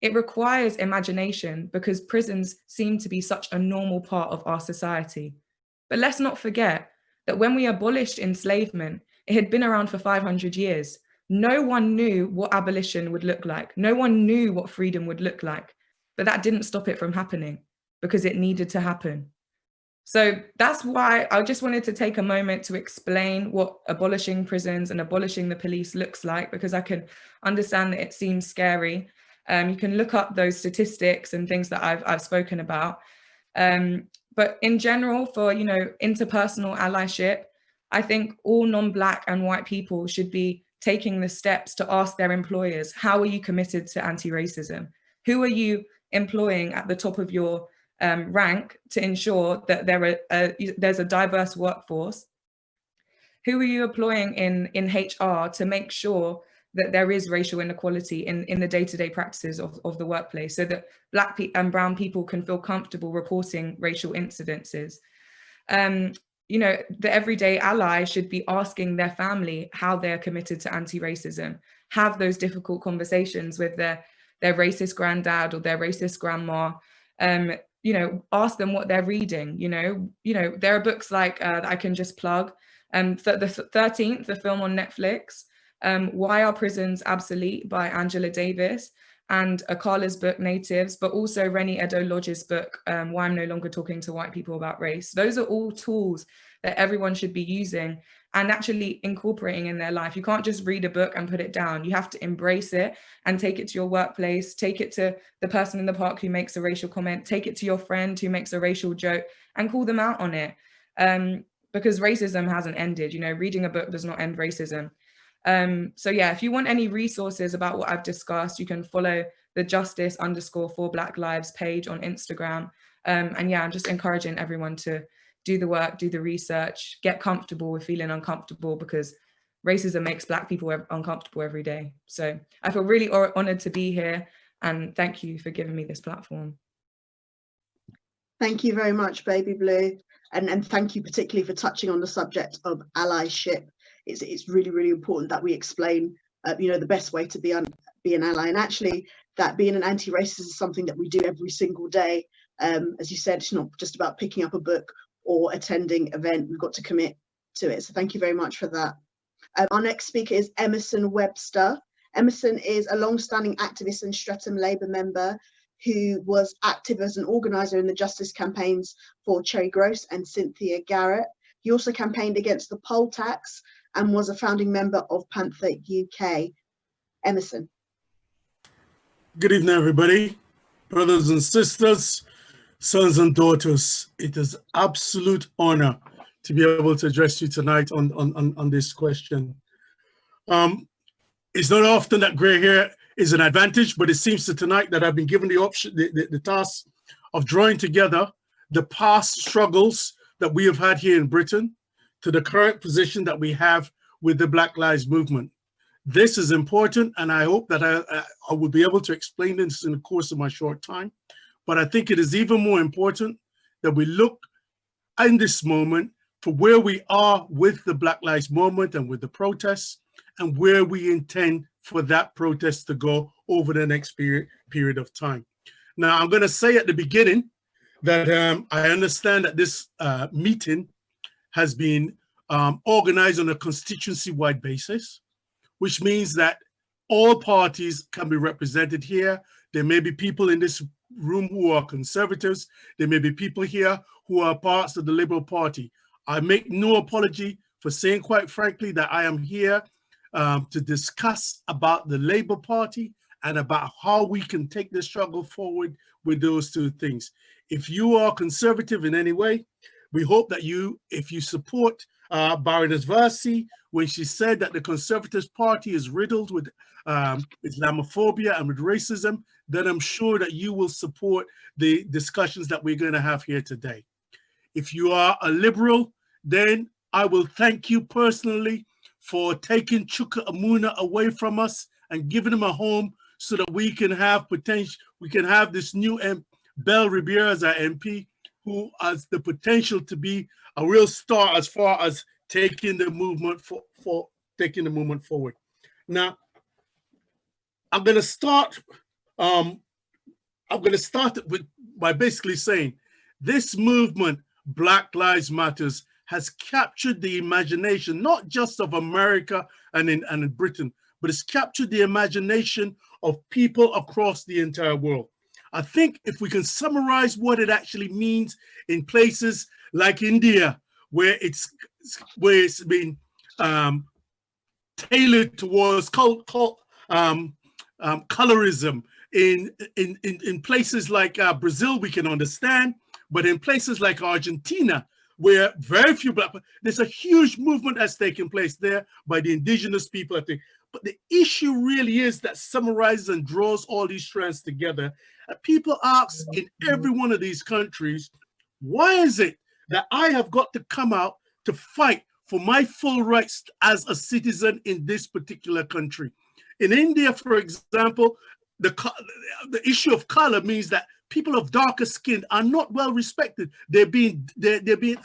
It requires imagination because prisons seem to be such a normal part of our society. But let's not forget that when we abolished enslavement, it had been around for 500 years. No one knew what abolition would look like. No one knew what freedom would look like, but that didn't stop it from happening because it needed to happen. So that's why I just wanted to take a moment to explain what abolishing prisons and abolishing the police looks like, because I can understand that it seems scary. You can look up those statistics and things that I've spoken about. But in general, for interpersonal allyship, I think all non-Black and white people should be taking the steps to ask their employers, how are you committed to anti-racism? Who are you employing at the top of your rank to ensure that there's a diverse workforce? Who are you employing in HR to make sure that there is racial inequality in the day-to-day practices of the workplace, so that Black and brown people can feel comfortable reporting racial incidences? You know, the everyday ally should be asking their family how they're committed to anti-racism, have those difficult conversations with their racist granddad or their racist grandma. You know, ask them what they're reading. You know, there are books like that I can just plug. The 13th, the film on Netflix, Why Are Prisons Obsolete by Angela Davis, and Akala's book, Natives, but also Rennie Edo-Lodge's book, Why I'm No Longer Talking to White People About Race. Those are all tools that everyone should be using and actually incorporating in their life. You can't just read a book and put it down. You have to embrace it and take it to your workplace, take it to the person in the park who makes a racial comment, take it to your friend who makes a racial joke, and call them out on it. Because racism hasn't ended. You know, reading a book does not end racism. So yeah, if you want any resources about what I've discussed, you can follow the Justice_for_Black Lives page on Instagram. And yeah, I'm just encouraging everyone to do the work, do the research, get comfortable with feeling uncomfortable, because racism makes Black people uncomfortable every day. So I feel really honored to be here, and thank you for giving me this platform. Thank you very much, Baby Blue. And thank you particularly for touching on the subject of allyship. It's really, really important that we explain, you know, the best way to be an ally, and actually that being an anti-racist is something that we do every single day. As you said, it's not just about picking up a book or attending an event. We've got to commit to it. So thank you very much for that. Our next speaker is Emerson Webster. Emerson is a long-standing activist and Streatham Labour member who was active as an organiser in the justice campaigns for Cherry Gross and Cynthia Garrett. He also campaigned against the poll tax and was a founding member of Panther UK. Emerson. Good evening, everybody. Brothers and sisters, sons and daughters. It is absolute honor to be able to address you tonight on this question. It's not often that gray hair is an advantage, but it seems to tonight that I've been given the option, the task of drawing together the past struggles that we have had here in Britain to the current position that we have with the Black Lives Movement. This is important, and I hope that I will be able to explain this in the course of my short time. But I think it is even more important that we look in this moment for where we are with the Black Lives Movement and with the protests, and where we intend for that protest to go over the next period of time. Now, I'm going to say at the beginning that I understand that this meeting has been organized on a constituency-wide basis, which means that all parties can be represented here. There may be people in this room who are conservatives. There may be people here who are parts of the Liberal Party. I make no apology for saying, quite frankly, that I am here to discuss about the Labour Party and about how we can take the struggle forward with those two things. If you are conservative in any way, we hope that if you support Baroness Varsi when she said that the Conservative Party is riddled with Islamophobia and with racism, then I'm sure that you will support the discussions that we're going to have here today. If you are a liberal, then I will thank you personally for taking Chuka Amuna away from us and giving him a home so that we can have this new Belle Ribeiro as our MP, who has the potential to be a real star as far as taking the movement forward. Now, I'm going to start. By basically saying this movement, Black Lives Matters, has captured the imagination not just of America and in Britain, but it's captured the imagination of people across the entire world. I think if we can summarize what it actually means in places like India, where it's been tailored towards colorism, in places like Brazil, we can understand, but in places like Argentina, where very few Black, there's a huge movement that's taking place there by the indigenous people, I think. But the issue really is that summarizes and draws all these strands together. People ask in every one of these countries, why is it that I have got to come out to fight for my full rights as a citizen in this particular country? In India, for example, the issue of color means that people of darker skin are not well respected. They're being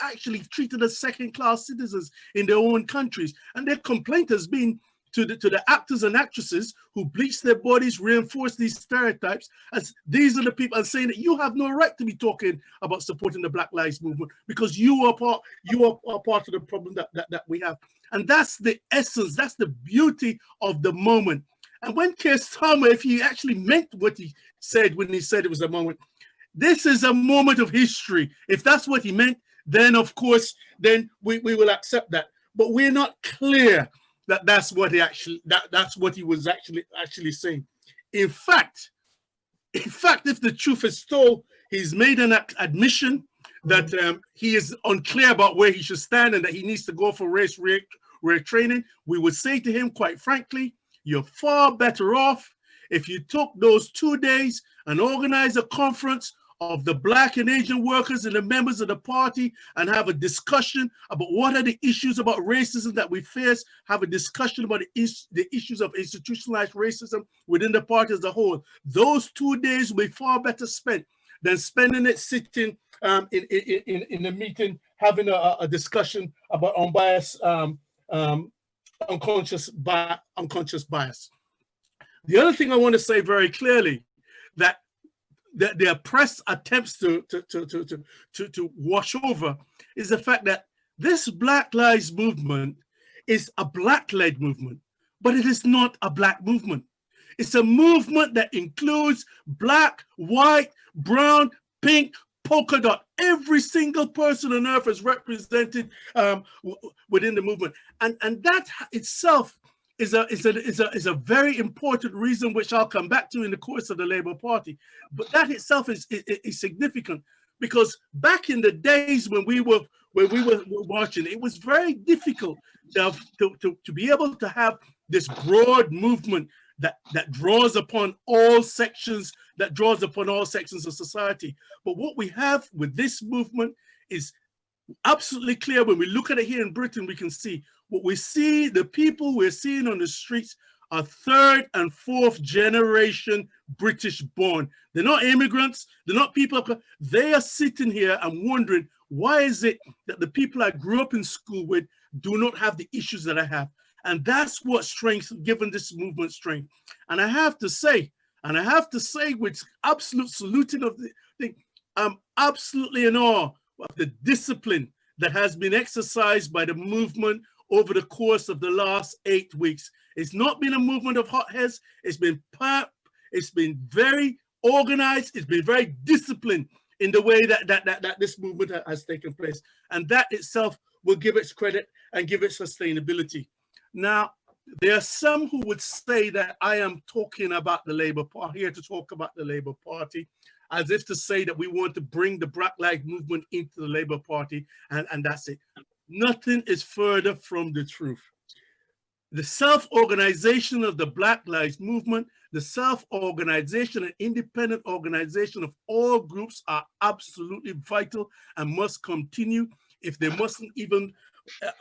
actually treated as second-class citizens in their own countries, and their complaint has been to the actors and actresses who bleach their bodies, reinforce these stereotypes, as these are the people, and saying that you have no right to be talking about supporting the Black Lives Movement because you are part of the problem that we have. And that's the essence, that's the beauty of the moment. And when Keir Starmer, if he actually meant what he said when he said it was a moment, this is a moment of history. If that's what he meant, then of course, then we will accept that. But we're not clear that that's what he actually that's what he was actually saying. In fact, if the truth is told, he's made an admission that he is unclear about where he should stand and that he needs to go for race training. We would say to him, quite frankly, you're far better off if you took those 2 days and organize a conference of the Black and Asian workers and the members of the party and have a discussion about what are the issues about racism that we face, have a discussion about the issues of institutionalized racism within the party as a whole. Those 2 days will be far better spent than spending it sitting in a meeting, having a discussion about unbiased, unconscious bias. The other thing I want to say very clearly, that the press attempts to wash over, is the fact that this Black Lives movement is a Black-led movement, but it is not a Black movement. It's a movement that includes Black, white, brown, pink, polka dot. Every single person on earth is represented within the movement, and that itself is a very important reason, which I'll come back to in the course of the Labour Party. But that itself is significant, because back in the days when we were watching, it was very difficult to be able to have this broad movement that draws upon all sections, of society. But what we have with this movement is absolutely clear. When we look at it here in Britain, we can see what we see. The people we're seeing on the streets are third and fourth generation British born. They're not immigrants. They're not people. They are sitting here and wondering, why is it that the people I grew up in school with do not have the issues that I have? And that's what strength, given this movement strength. And I have to say with absolute saluting of the thing, I'm absolutely in awe of the discipline that has been exercised by the movement over the course of the last 8 weeks. It's not been a movement of hotheads. It's been very organized. It's been very disciplined in the way that this movement has taken place. And that itself will give its credit and give it sustainability. Now, there are some who would say that I am talking about the Labour Party, here to talk about the Labour Party, as if to say that we want to bring the Black Lives Movement into the Labour Party, and that's it. Nothing is further from the truth. The self-organization of the Black Lives Movement, the self-organization and independent organization of all groups are absolutely vital and must continue if they mustn't even,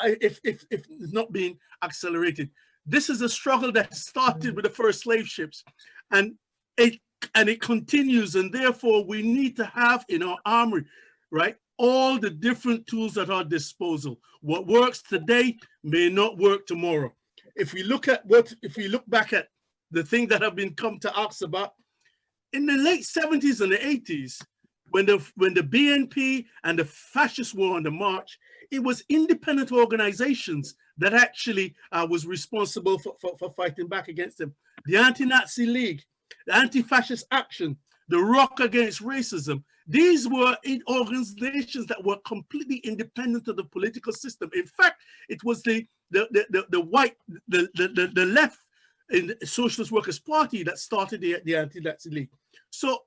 if not being accelerated. This is a struggle that started with the first slave ships, and it continues, and therefore we need to have in our armory, right, all the different tools at our disposal. What works today may not work tomorrow. If we look back at the things that have been come to us about in the late 70s and the 80s, when the BNP and the fascists were on the march, it was independent organizations that actually was responsible for fighting back against them. The Anti-Nazi League, the Anti-Fascist Action, the Rock Against Racism, these were organizations that were completely independent of the political system. In fact, it was the left in the Socialist Workers' Party that started the Anti-Nazi League. So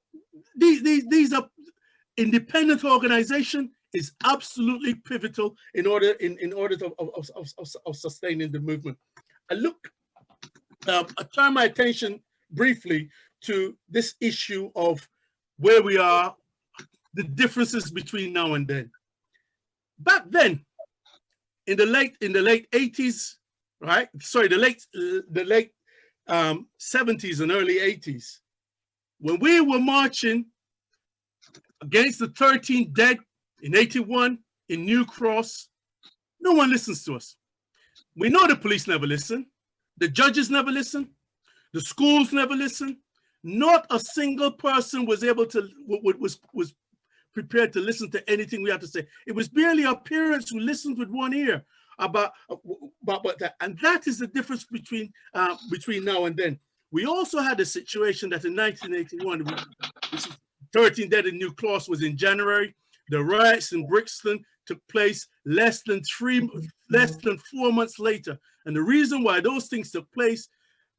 these are independent organization is absolutely pivotal in order of sustaining the movement. I turn my attention briefly to this issue of where we are, the differences between now and then. Back then, in the late 80s, right? Sorry, the late 70s and early 80s, when we were marching against the 13 dead in 81 in New Cross, no one listens to us. We know the police never listen, the judges never listen, the schools never listen. Not a single person was able to was prepared to listen to anything we had to say. It was barely our parents who listened with one ear about that, and that is the difference between now and then. We also had a situation that in 1981, 13 dead in New Cross was in January. The riots in Brixton took place less than 4 months later. And the reason why those things took place,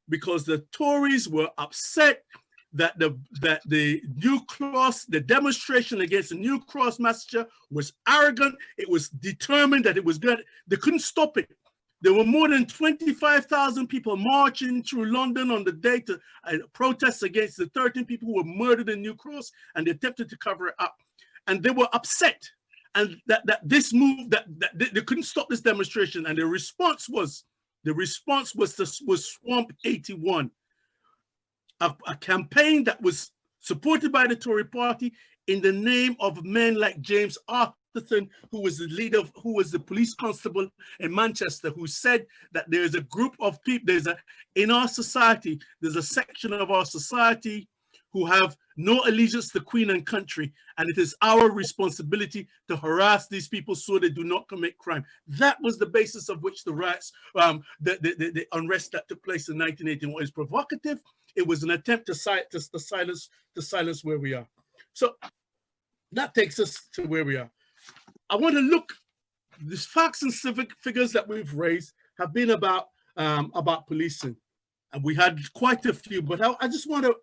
because the Tories were upset that the New Cross, the demonstration against the New Cross massacre was arrogant. It was determined that it was good. They couldn't stop it. There were more than 25,000 people marching through London on the day to protest against the 13 people who were murdered in New Cross, and they attempted to cover it up. And they were upset, and that they couldn't stop this demonstration. And the response was Swamp 81, a campaign that was supported by the Tory party in the name of men like James Arthurton, who was the leader, who was the police constable in Manchester, who said that there's a group of people, in our society, there's a section of our society who have no allegiance to Queen and country, and it is our responsibility to harass these people so they do not commit crime. That was the basis of which the riots, the unrest that took place in 1981 is provocative. It was an attempt to silence where we are. So that takes us to where we are. I want to look, these facts and civic figures that we've raised have been about policing. And we had quite a few, but I just want to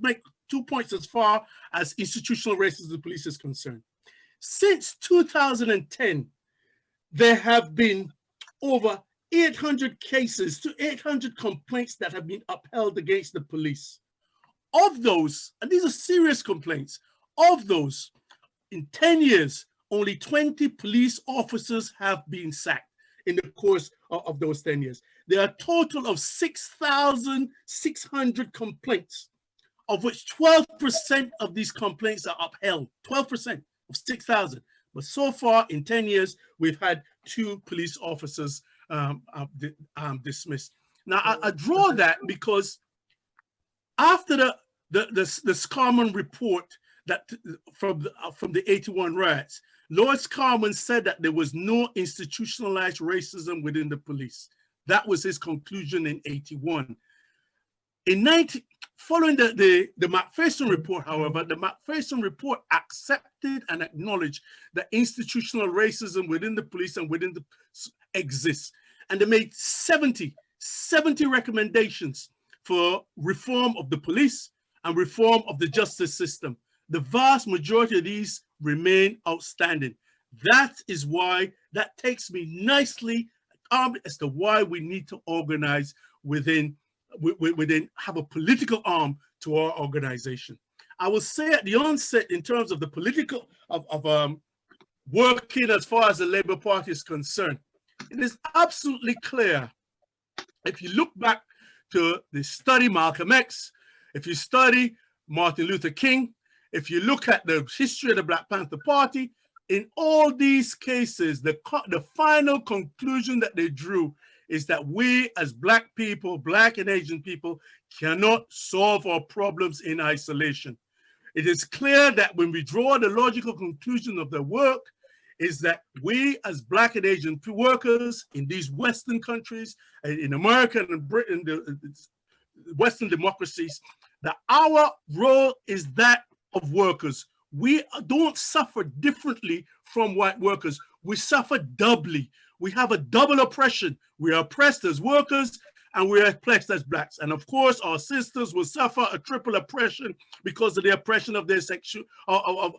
make 2 points as far as institutional racism in police is concerned. Since 2010, there have been over 800 cases to 800 complaints that have been upheld against the police. Of those, and these are serious complaints, of those, in 10 years, only 20 police officers have been sacked in the course of those 10 years. There are a total of 6,600 complaints, of which 12% of these complaints are upheld, 12% of 6,000. But so far in 10 years, we've had 2 police officers dismissed. Now, I draw that because after the Scarman report that from the 81 riots, Lord Scarman said that there was no institutionalized racism within the police. That was his conclusion in 81. Following the McPherson report, however, the McPherson report accepted and acknowledged that institutional racism within the police and within the exists. And they made 70 recommendations for reform of the police and reform of the justice system. The vast majority of these remain outstanding. That is why, that takes me nicely as to why we need to organize within, have a political arm to our organization. I will say at the onset, in terms of the political, working as far as the Labour Party is concerned, it is absolutely clear, if you look back to the study Malcolm X, if you study Martin Luther King, if you look at the history of the Black Panther Party, in all these cases, the final conclusion that they drew is that we as Black people, Black and Asian people, cannot solve our problems in isolation. It is clear that when we draw the logical conclusion of their work, is that we as Black and Asian workers in these Western countries, in America and Britain, the Western democracies, that our role is that of workers. We don't suffer differently from white workers. We suffer doubly. We have a double oppression. We are oppressed as workers and we're oppressed as blacks. And of course, our sisters will suffer a triple oppression because of the oppression of their sexual of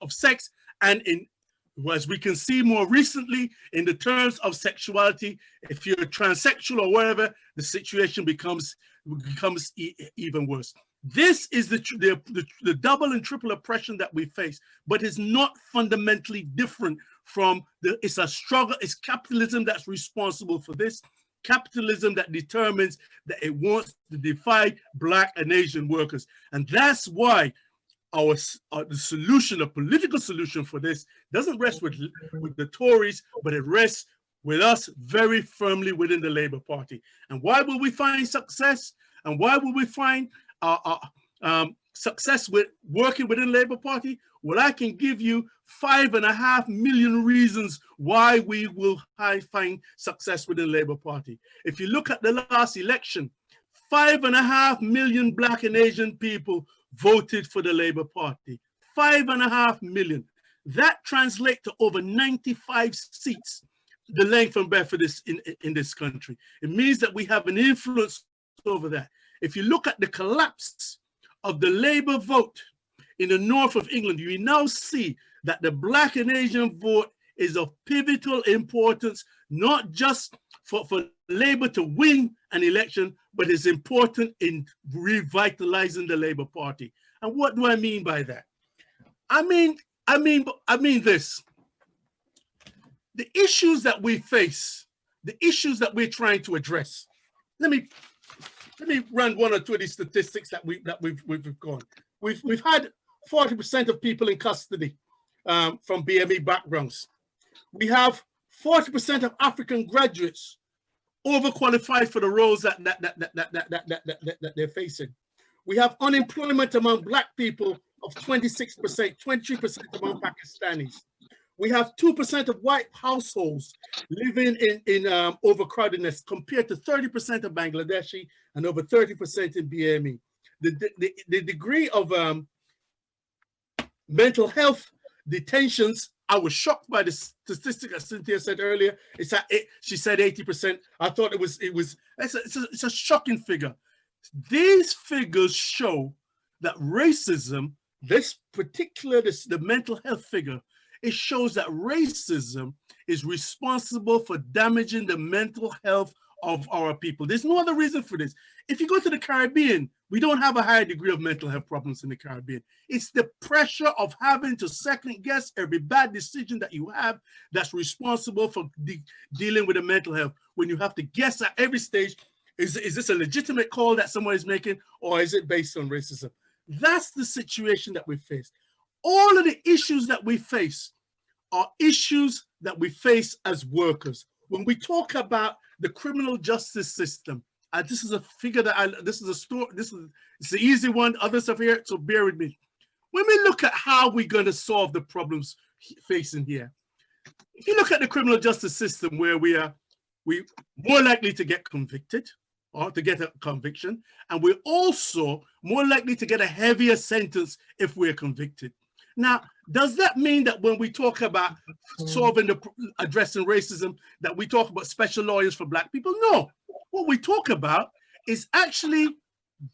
sex, and in, as we can see more recently, in the terms of sexuality, if you're transsexual or whatever, the situation becomes even worse. This is the double and triple oppression that we face, but it's not fundamentally different from it's a struggle. It's capitalism that's responsible for this. Capitalism that determines that it wants to divide Black and Asian workers. And that's why the solution, a political solution for this, doesn't rest with the Tories, but it rests with us very firmly within the Labour Party. And why will we find success? And why will we find success with working within the Labour Party? Well, I can give you 5.5 million reasons why we will find success within the Labour Party. If you look at the last election, 5.5 million Black and Asian people voted for the Labour Party. 5.5 million. That translates to over 95 seats, the length and breadth of this in this country. It means that we have an influence over that. If you look at the collapse of the Labour vote in the north of England, you now see that the Black and Asian vote is of pivotal importance, not just for Labour to win an election, but it's important in revitalizing the Labour Party. And what do I mean by that? I mean this. The issues that we face, the issues that we're trying to address. Let me run one or two of these statistics that we've gone. We've had 40% of people in custody from BME backgrounds. We have 40% of African graduates overqualified for the roles that they're facing. We have unemployment among Black people of 26%, 23% among Pakistanis. We have 2% of white households living in overcrowdedness compared to 30% of Bangladeshi and over 30% in BME. The degree of mental health detentions, I was shocked by the statistic that Cynthia said earlier. It's at she said 80%. I thought it's a shocking figure. These figures show that racism, the mental health figure, it shows that racism is responsible for damaging the mental health of our people. There's no other reason for this. If you go to the Caribbean, we don't have a higher degree of mental health problems in the Caribbean. It's the pressure of having to second guess every bad decision that you have that's responsible for dealing with the mental health. When you have to guess at every stage, is this a legitimate call that someone is making, or is it based on racism? That's the situation that we face. All of the issues that we face are issues that we face as workers. When we talk about the criminal justice system, this is a figure that this is a story, it's the easy one, others have here, so bear with me. When we look at how we're going to solve the problems facing here, if you look at the criminal justice system, where we're more likely to get convicted or to get a conviction, and we're also more likely to get a heavier sentence if we're convicted. Now, does that mean that when we talk about addressing racism, that we talk about special lawyers for Black people? No. What we talk about is actually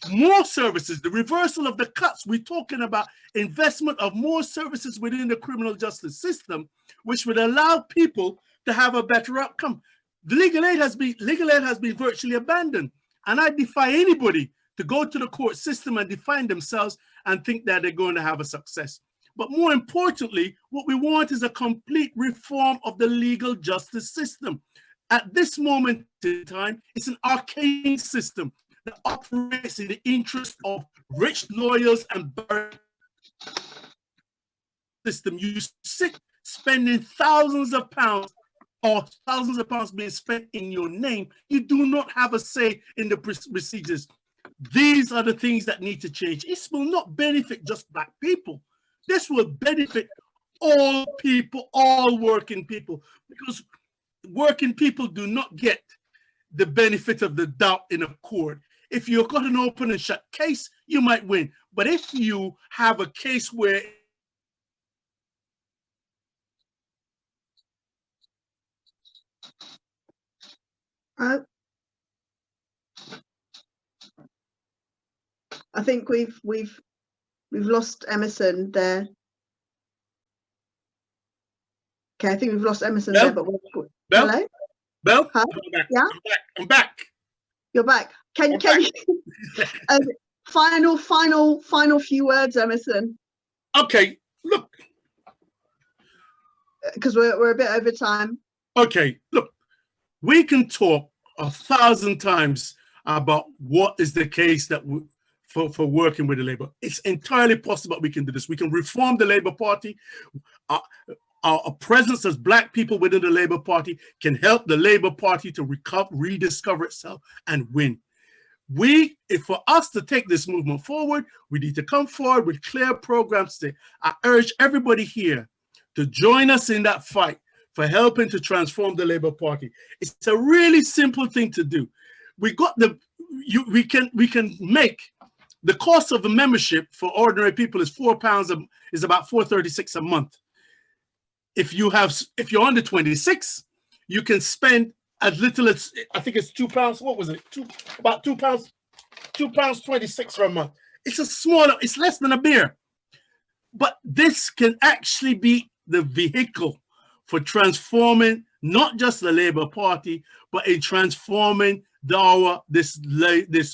more services, the reversal of the cuts. We're talking about investment of more services within the criminal justice system, which would allow people to have a better outcome. The legal aid has been virtually abandoned. And I defy anybody to go to the court system and define themselves and think that they're going to have a success. But more importantly, what we want is a complete reform of the legal justice system. At this moment in time, it's an arcane system that operates in the interest of rich lawyers and system. You sit spending thousands of pounds or thousands of pounds being spent in your name. You do not have a say in the procedures. These are the things that need to change. This will not benefit just Black people. This will benefit all people, all working people, because working people do not get the benefit of the doubt in a court. If you've got an open and shut case, you might win. But if you have a case where I think we've lost Emerson there. Okay, I think we've lost Emerson there, but Bell? hello? Bell? Huh? I'm back. Yeah? I'm back. You're back. Can you final few words, Emerson? Okay, look. Because we're a bit over time. Okay, look. We can talk 1,000 times about what is the case that for working with the Labour. It's entirely possible we can do this. We can reform the Labour Party. Our presence as Black people within the Labour Party can help the Labour Party to rediscover itself and win. For us to take this movement forward, we need to come forward with clear programs. I urge everybody here to join us in that fight for helping to transform the Labour Party. It's a really simple thing to do. We can make the cost of a membership for ordinary people is £4, is about £4.36 a month. If you're under 26, you can spend as little as, I think it's £2. What was it? About £2.26 for a month. It's less than a beer. But this can actually be the vehicle for transforming not just the Labour Party, but in transforming this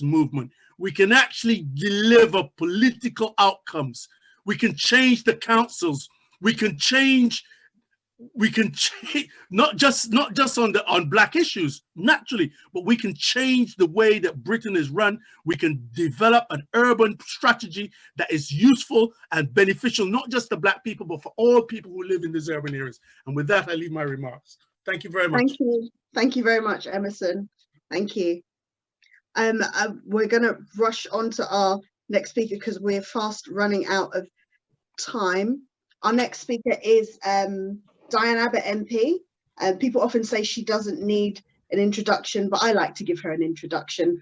movement. We can actually deliver political outcomes. We can change the councils. We can change not just on Black issues, naturally, but we can change the way that Britain is run. We can develop an urban strategy that is useful and beneficial, not just to Black people, but for all people who live in these urban areas. And with that, I leave my remarks. Thank you very much. Thank you. Thank you very much, Emerson. Thank you. We're going to rush on to our next speaker because we're fast running out of time. Our next speaker is Diane Abbott MP. People often say she doesn't need an introduction, but I like to give her an introduction.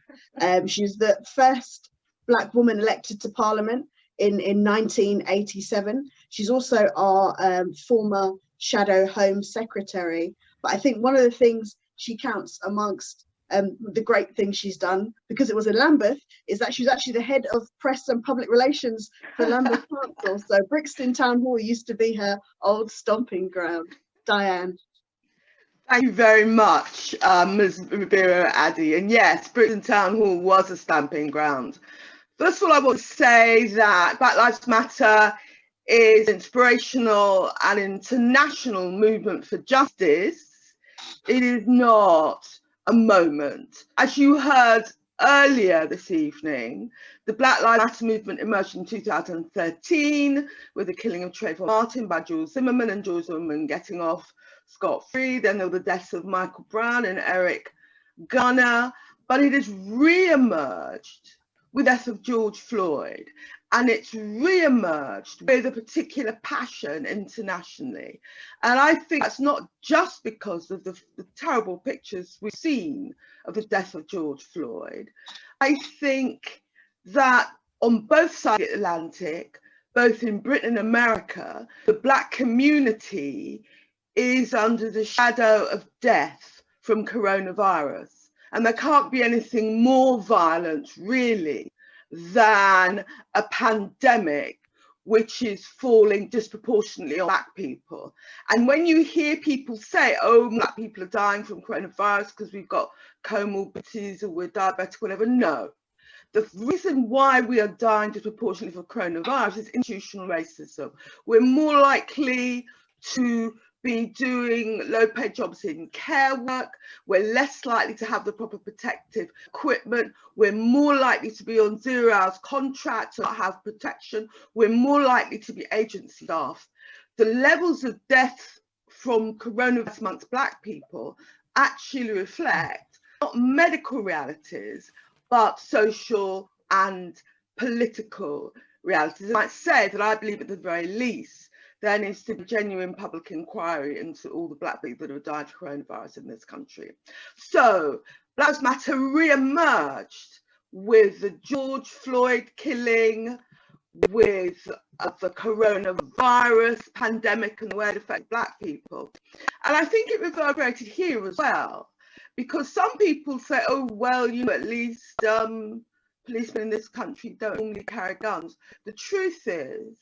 She's the first Black woman elected to Parliament in 1987. She's also our former Shadow Home Secretary. But I think one of the things she counts amongst the great things she's done, because it was in Lambeth, is that she was actually the head of press and public relations for Lambeth Council. So Brixton Town Hall used to be her old stomping ground. Diane. Thank you very much, Ms. Ribeiro-Addy. And yes, Brixton Town Hall was a stamping ground. First of all, I want to say that Black Lives Matter is an inspirational and international movement for justice. It is not a moment. As you heard earlier this evening, the Black Lives Matter movement emerged in 2013 with the killing of Trayvon Martin by Jules Zimmerman and Jules Zimmerman getting off scot-free. Then there were the deaths of Michael Brown and Eric Garner, but it has re-emerged with the death of George Floyd, and it's re-emerged with a particular passion internationally. And I think that's not just because of the terrible pictures we've seen of the death of George Floyd. I think that on both sides of the Atlantic, both in Britain and America, the Black community is under the shadow of death from coronavirus. And there can't be anything more violent, really, than a pandemic which is falling disproportionately on Black people. And when you hear people say, oh, Black people are dying from coronavirus because we've got comorbidities or we're diabetic, whatever, no. The reason why we are dying disproportionately from coronavirus is institutional racism. We're more likely to be doing low-paid jobs in care work. We're less likely to have the proper protective equipment. We're more likely to be on 0 hours contracts or have protection. We're more likely to be agency staff. The levels of death from coronavirus amongst Black people actually reflect not medical realities, but social and political realities. And I say that I believe at the very least there needs to be genuine public inquiry into all the Black people that have died of coronavirus in this country. So Black Lives Matter re-emerged with the George Floyd killing, with the coronavirus pandemic and the way it affected Black people. And I think it reverberated here as well, because some people say, oh, well, you know, at least policemen in this country don't normally carry guns. The truth is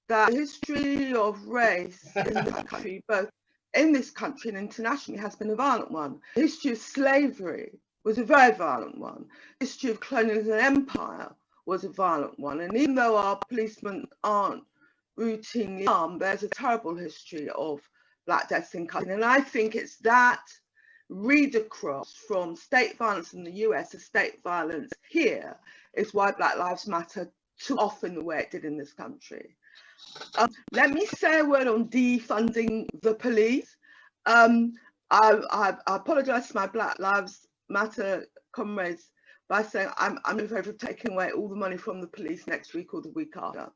that the history of race in this country, both in this country and internationally, has been a violent one. The history of slavery was a very violent one. The history of colonialism and empire was a violent one. And even though our policemen aren't routinely armed, there's a terrible history of Black deaths in country. And I think it's that read across from state violence in the US to state violence here is why Black Lives Matter took off in the way it did in this country. Let me say a word on defunding the police. I apologise to my Black Lives Matter comrades by saying I'm in favour of taking away all the money from the police next week or the week after.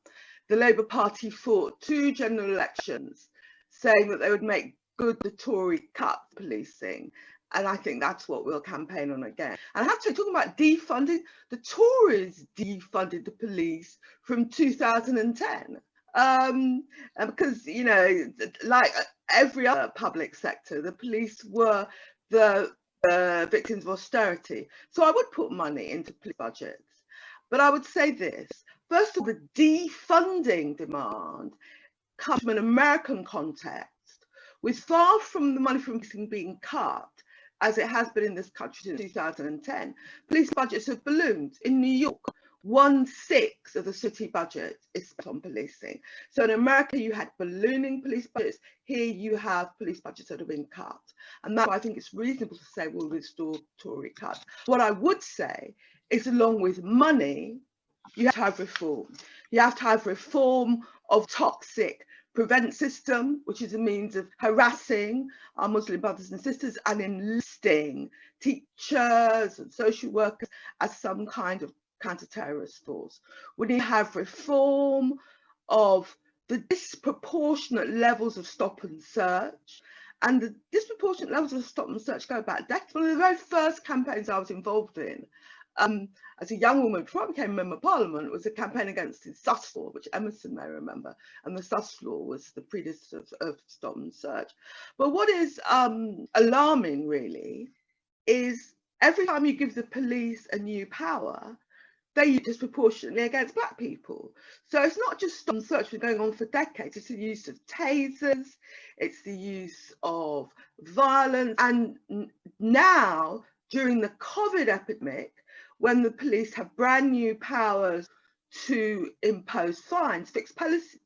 The Labour Party fought 2 general elections saying that they would make good the Tory cut policing, and I think that's what we'll campaign on again. And I have to say, talking about defunding, the Tories defunded the police from 2010. Because, you know, like every other public sector, the police were the victims of austerity. So I would put money into police budgets. But I would say this, first of all, the defunding demand comes from an American context, with far from the money from policing being cut, as it has been in this country since 2010. Police budgets have ballooned. In New York, 1/6 of the city budget is spent on policing. So in America, you had ballooning police budgets. Here you have police budgets that have been cut. And that's why I think it's reasonable to say we'll restore Tory cuts. What I would say is, along with money, you have to have reform. You have to have reform of toxic prevent system, which is a means of harassing our Muslim brothers and sisters and enlisting teachers and social workers as some kind of counter-terrorist force. We need to have reform of the disproportionate levels of stop and search. And the disproportionate levels of stop and search go back decades. One of the very first campaigns I was involved in as a young woman before I became a member of parliament was a campaign against the sus law, which Emerson may remember. And the sus law was the predecessor of stop and search. But what is alarming really is every time you give the police a new power, they use disproportionately against Black people. So it's not just stop and search, been going on for decades. It's the use of tasers, it's the use of violence. And now, during the COVID epidemic, when the police have brand new powers to impose fines, fixed penalty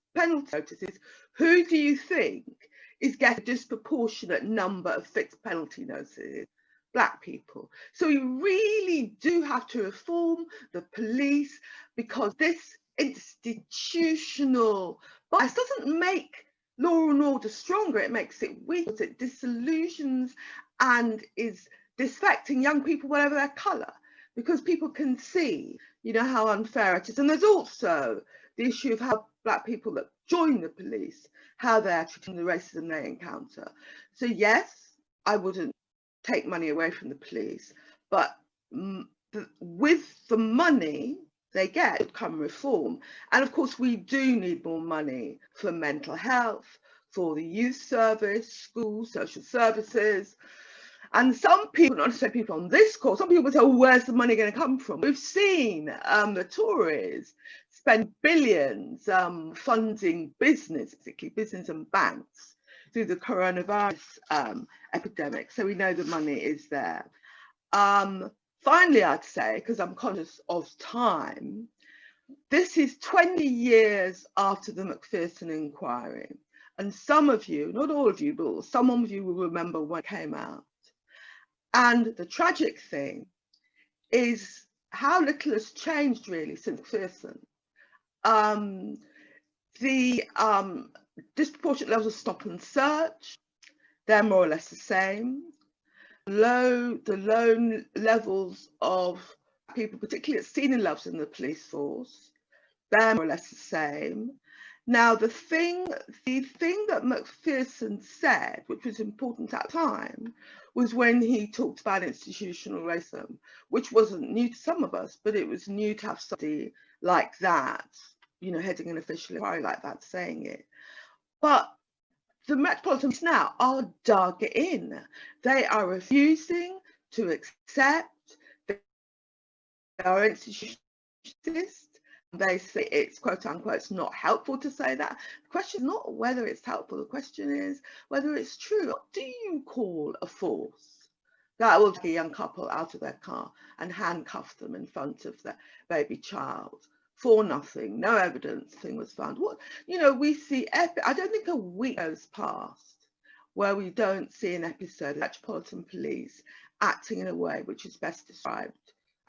notices, who do you think is getting a disproportionate number of fixed penalty notices? Black people. So we really do have to reform the police, because this institutional bias doesn't make law and order stronger, it makes it weaker. It disillusions and is disaffecting young people, whatever their colour, because people can see, you know, how unfair it is. And there's also the issue of how Black people that join the police, how they're treating the racism they encounter. So yes, I wouldn't take money away from the police, but with the money they get would come reform. And of course we do need more money for mental health, for the youth service, schools, social services. And some people, not necessarily people on this course, some people say, oh, where's the money going to come from? We've seen the Tories spend billions funding business, particularly business and banks, through the coronavirus epidemic. So we know the money is there. Finally, I'd say, because I'm conscious of time, this is 20 years after the Macpherson inquiry. And some of you, not all of you, but some of you will remember when it came out. And the tragic thing is how little has changed really since Macpherson. The disproportionate levels of stop and search, they're more or less the same. The low levels of people, particularly at senior levels in the police force, they're more or less the same. Now, the thing that Macpherson said, which was important at the time, was when he talked about institutional racism, which wasn't new to some of us, but it was new to have somebody like that, you know, heading an official inquiry like that, saying it. But the Metropolitans now are dug in. They are refusing to accept. They are institutionalist. They say it's quote unquote it's not helpful to say that. The question is not whether it's helpful, the question is whether it's true. What do you call a force that will take a young couple out of their car and handcuff them in front of their baby child for nothing? No evidence, thing was found. What, you know, we see, I don't think a week goes past where we don't see an episode of Metropolitan Police acting in a way which is best described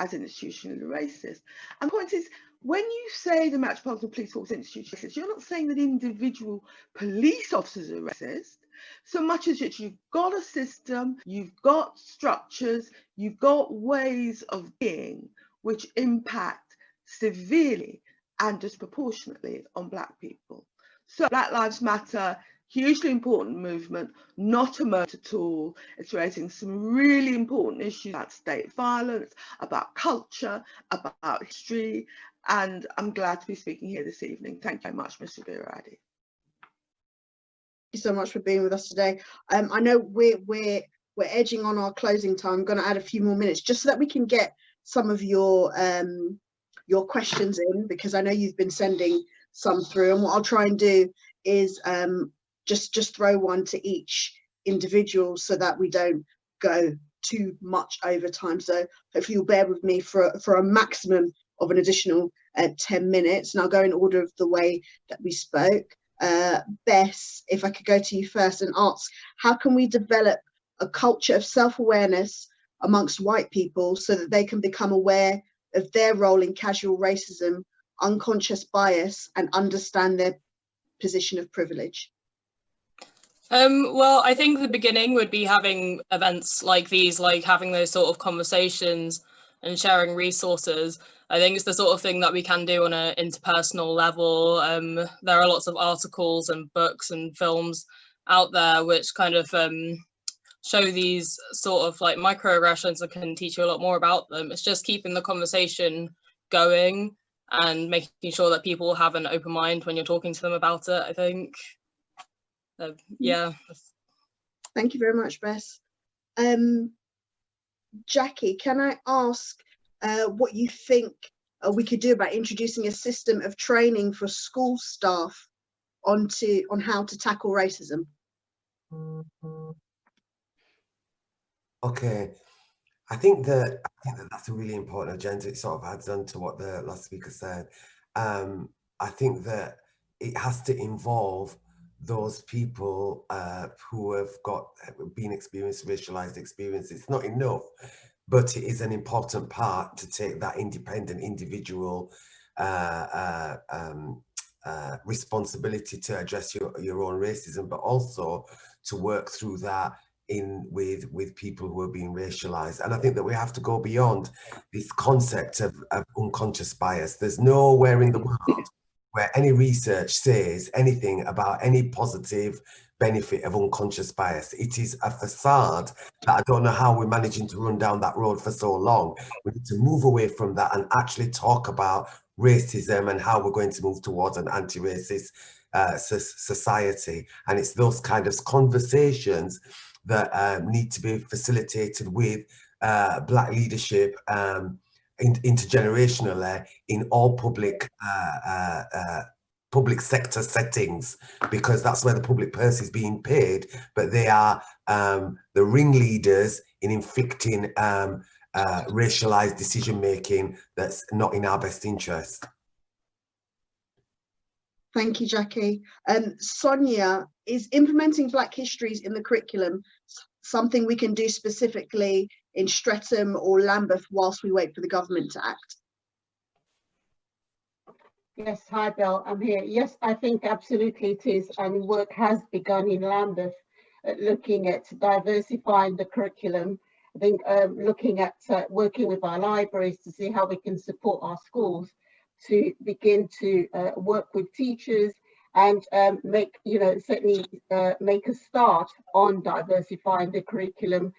as institutionally racist. And the point is, when you say the Metropolitan Police Force is institutionally racist, you're not saying that individual police officers are racist, so much as that you've got a system, you've got structures, you've got ways of being which impact severely and disproportionately on Black people. So Black Lives Matter, hugely important movement, not a moment at all. It's raising some really important issues about state violence, about culture, about history, and I'm glad to be speaking here this evening. Thank you very much, Ms. Ribeiro-Addy. Thank you so much for being with us today. I know we're edging on our closing time. I'm going to add a few more minutes just so that we can get some of your questions in, because I know you've been sending some through, and what I'll try and do is just throw one to each individual so that we don't go too much over time. So hopefully you'll bear with me for a maximum of an additional 10 minutes, and I'll go in order of the way that we spoke. Bess, if I could go to you first and ask, how can we develop a culture of self-awareness amongst white people so that they can become aware of their role in casual racism, unconscious bias, and understand their position of privilege? Well, I think the beginning would be having events like these, like having those sort of conversations and sharing resources. I think it's the sort of thing that we can do on an interpersonal level. There are lots of articles and books and films out there which kind of show these sort of like microaggressions and can teach you a lot more about them. It's just keeping the conversation going and making sure that people have an open mind when you're talking to them about it, I think. Yeah. Thank you very much, Bess. Jackie, can I ask what you think we could do about introducing a system of training for school staff on how to tackle racism? Okay, I think that that's a really important agenda. It sort of adds on to what the last speaker said. I think that it has to involve those people who have been experienced racialized experiences. It's not enough, but it is an important part to take that independent individual responsibility to address your own racism, but also to work through that with people who are being racialized. And I think that we have to go beyond this concept of unconscious bias. There's nowhere in the world where any research says anything about any positive benefit of unconscious bias. It is a facade that I don't know how we're managing to run down that road for so long. We need to move away from that and actually talk about racism and how we're going to move towards an anti-racist society. And it's those kind of conversations that need to be facilitated with Black leadership intergenerationally in all public sector settings, because that's where the public purse is being paid, but they are the ringleaders in inflicting racialized decision making that's not in our best interest. Thank you, Jackie. Sonia, is implementing Black histories in the curriculum something we can do specifically in Streatham or Lambeth whilst we wait for the government to act? Yes, hi Bill, I'm here. Yes, I think absolutely it is, and work has begun in Lambeth looking at diversifying the curriculum. I think looking at working with our libraries to see how we can support our schools to begin to work with teachers and make, certainly make a start on diversifying the curriculum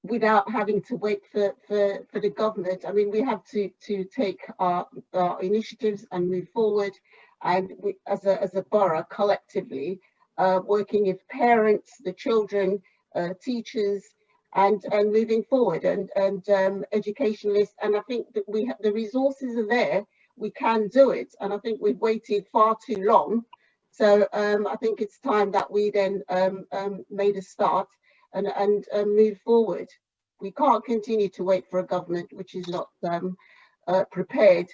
without having to wait for the government. I mean, we have to take our initiatives and move forward, and we, as a borough collectively, working with parents, the children, teachers, and moving forward, and educationalists. And I think that we have the resources are there. We can do it, and I think we've waited far too long. So I think it's time that we then made a start and move forward. We can't continue to wait for a government which is not prepared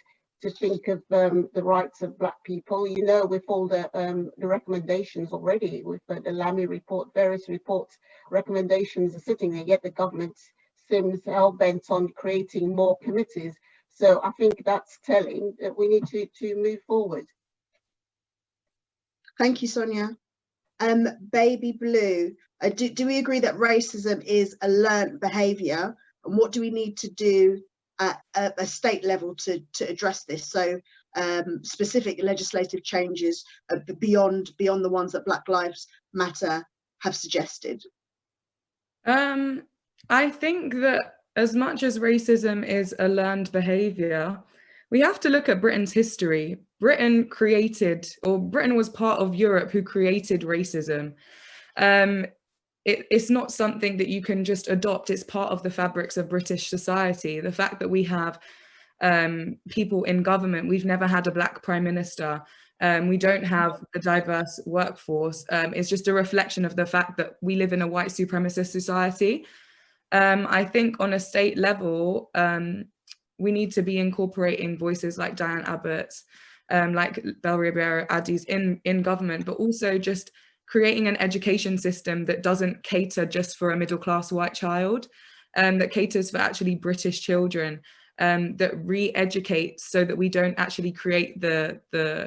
to think of the rights of Black people. You know, with all the recommendations already, with the Lamy report, various reports, recommendations are sitting there, yet the government seems hell-bent on creating more committees. So I think that's telling that we need to move forward. Thank you, Sonia. Baby Blue, do we agree that racism is a learned behaviour, and what do we need to do at a state level to address this? So specific legislative changes beyond the ones that Black Lives Matter have suggested. I think that as much as racism is a learned behaviour, we have to look at Britain's history. Britain was part of Europe who created racism. It's not something that you can just adopt. It's part of the fabrics of British society. The fact that we have people in government, we've never had a Black Prime Minister, we don't have a diverse workforce, it's just a reflection of the fact that we live in a white supremacist society. I think on a state level, we need to be incorporating voices like Diane Abbott's, like Ribeiro-Addy's in government, but also just creating an education system that doesn't cater just for a middle-class white child, that caters for actually British children, that re-educates so that we don't actually create the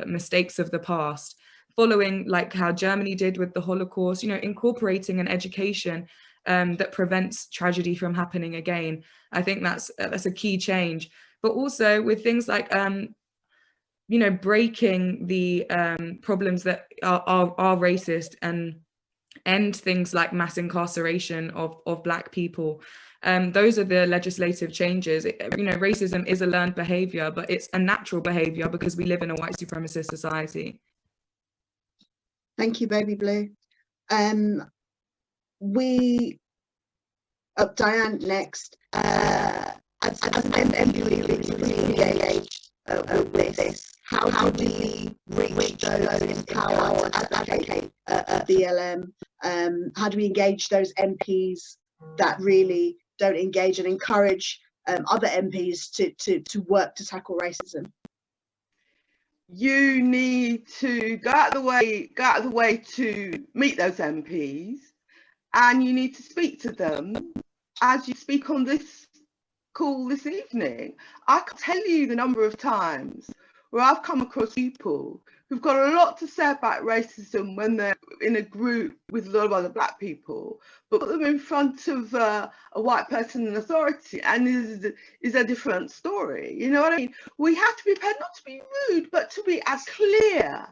mistakes of the past, following like how Germany did with the Holocaust, you know, incorporating an education that prevents tragedy from happening again. I think that's a key change. But also with things like you know, breaking the problems that are racist and end things like mass incarceration of Black people. Those are the legislative changes. You know, racism is a learned behaviour, but it's a natural behaviour because we live in a white supremacist society. Thank you, Baby Blue. Diane next. As an MP engaged with this, how do we reach those empowered to advocate BLM? How do we engage those MPs that really don't engage and encourage other MPs to work to tackle racism? You need to go out of the way to meet those MPs, and you need to speak to them as you speak on this call this evening. I can tell you the number of times where I've come across people who've got a lot to say about racism when they're in a group with a lot of other Black people, but put them in front of a white person in authority and is a different story. You know what I mean? We have to be prepared not to be rude, but to be as clear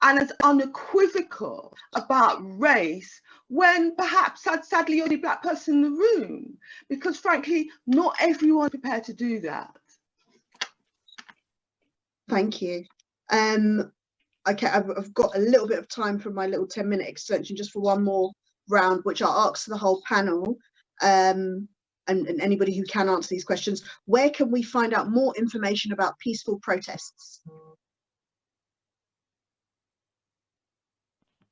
and as unequivocal about race when perhaps sadly you're the Black person in the room, because frankly, not everyone's prepared to do that. Thank you. Okay, I've got a little bit of time for my little 10-minute extension just for one more round, which I'll ask the whole panel and anybody who can answer these questions. Where can we find out more information about peaceful protests?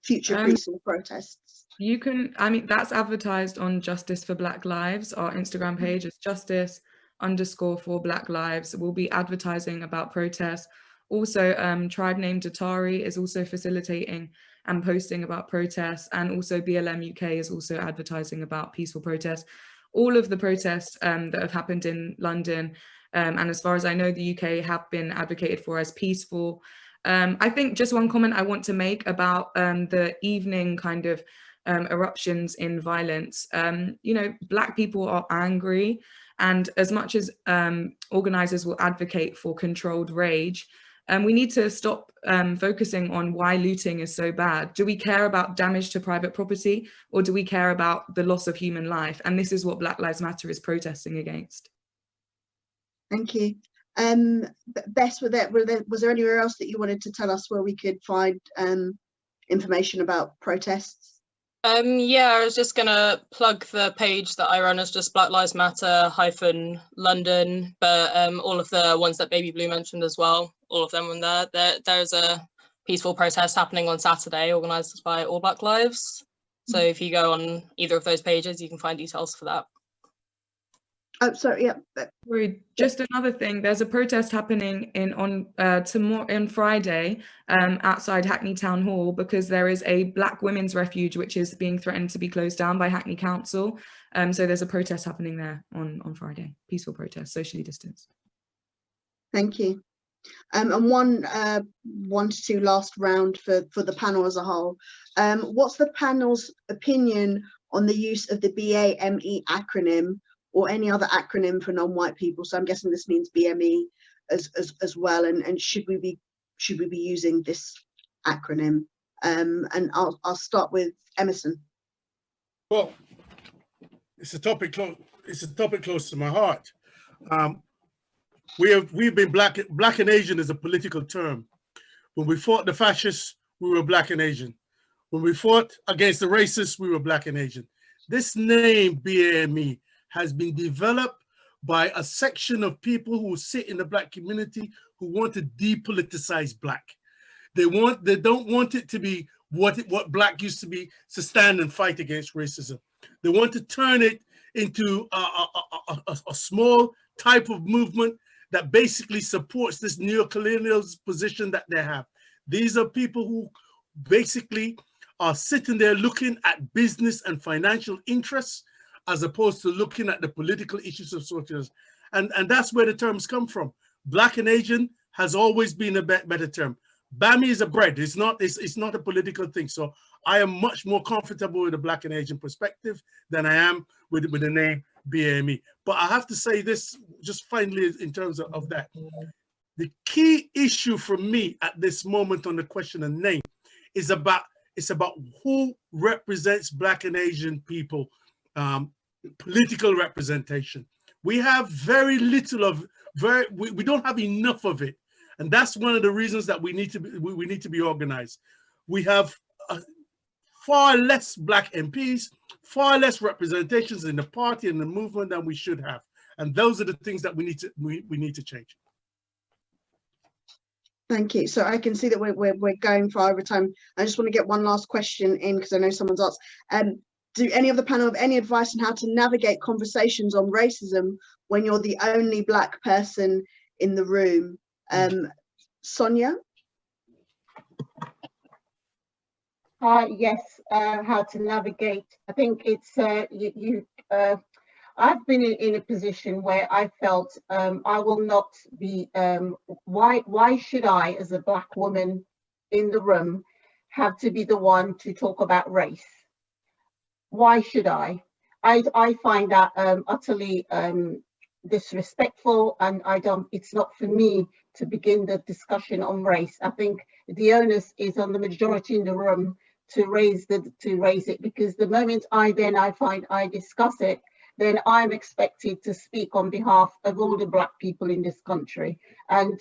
Future peaceful protests. You can, I mean, that's advertised on Justice for Black Lives. Our Instagram page is justice_for Black Lives. We'll be advertising about protests. Also, Tribe Named Atari is also facilitating and posting about protests, and also BLM UK is also advertising about peaceful protests. All of the protests that have happened in London, and as far as I know, the UK have been advocated for as peaceful. I think just one comment I want to make about the evening kind of eruptions in violence. You know, Black people are angry, and as much as organisers will advocate for controlled rage, we need to stop focusing on why looting is so bad. Do we care about damage to private property, or do we care about the loss of human life? And this is what Black Lives Matter is protesting against. Thank you. Bess, was there anywhere else that you wanted to tell us where we could find information about protests? Yeah, I was just gonna plug the page that I run as just Black Lives Matter -London, but all of the ones that Baby Blue mentioned as well, all of them on there. There's a peaceful protest happening on Saturday, organised by All Black Lives. So if you go on either of those pages, you can find details for that. Oh, sorry, yeah. Sorry, just another thing. There's a protest happening on Friday outside Hackney Town Hall, because there is a Black women's refuge which is being threatened to be closed down by Hackney Council. So there's a protest happening there on Friday. Peaceful protest, socially distanced. Thank you. And one to two last round for the panel as a whole. What's the panel's opinion on the use of the BAME acronym, or any other acronym for non-white people? So I'm guessing this means BME as well. And should we be using this acronym? And I'll start with Emerson. Well, it's a topic close to my heart. We've been black and Asian is a political term. When we fought the fascists, we were Black and Asian. When we fought against the racists, we were Black and Asian. This name BAME has been developed by a section of people who sit in the Black community who want to depoliticize Black. They don't want it to be what Black used to be, to stand and fight against racism. They want to turn it into a small type of movement that basically supports this neo-colonial position that they have. These are people who basically are sitting there looking at business and financial interests, as opposed to looking at the political issues of socials. And that's where the terms come from. Black and Asian has always been a better term. BAME is a bread, it's not a political thing. So I am much more comfortable with the Black and Asian perspective than I am with the name BAME. But I have to say this, just finally, in terms of that. The key issue for me at this moment on the question of name is about who represents Black and Asian people. Political representation. We have very little of we don't have enough of it, and that's one of the reasons that we need to be organized. We have far less Black MPs, far less representations in the party and the movement than we should have, and those are the things that we need to change. Thank you. So I can see that we're going far over time. I just want to get one last question in, because I know someone's asked. Do any of the panel have any advice on how to navigate conversations on racism when you're the only Black person in the room? Sonia? Yes, how to navigate. I think it's I've been in a position where I felt I will not be, why should I, as a Black woman in the room, have to be the one to talk about race? Why should I? I find that utterly disrespectful, and it's not for me to begin the discussion on race. I think the onus is on the majority in the room to raise it, because the moment I find I discuss it, then I'm expected to speak on behalf of all the Black people in this country. And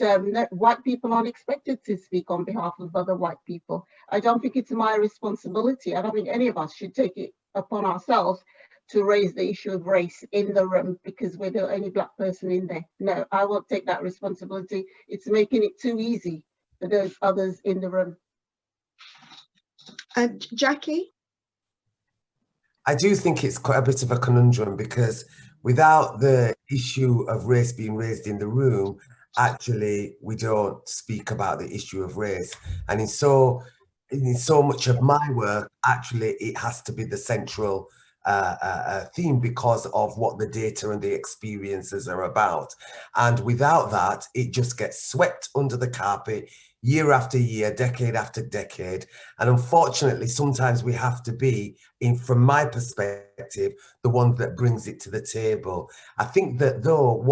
white people aren't expected to speak on behalf of other white people. I don't think it's my responsibility. I don't think any of us should take it upon ourselves to raise the issue of race in the room because we're the only Black person in there. No, I won't take that responsibility. It's making it too easy for those others in the room. Jackie? I do think it's quite a bit of a conundrum, because without the issue of race being raised in the room, actually we don't speak about the issue of race. And in so much of my work, actually it has to be the central theme because of what the data and the experiences are about. And without that, it just gets swept under the carpet year after year, decade after decade. And unfortunately, sometimes we have to be, from my perspective, the one that brings it to the table. I think that though,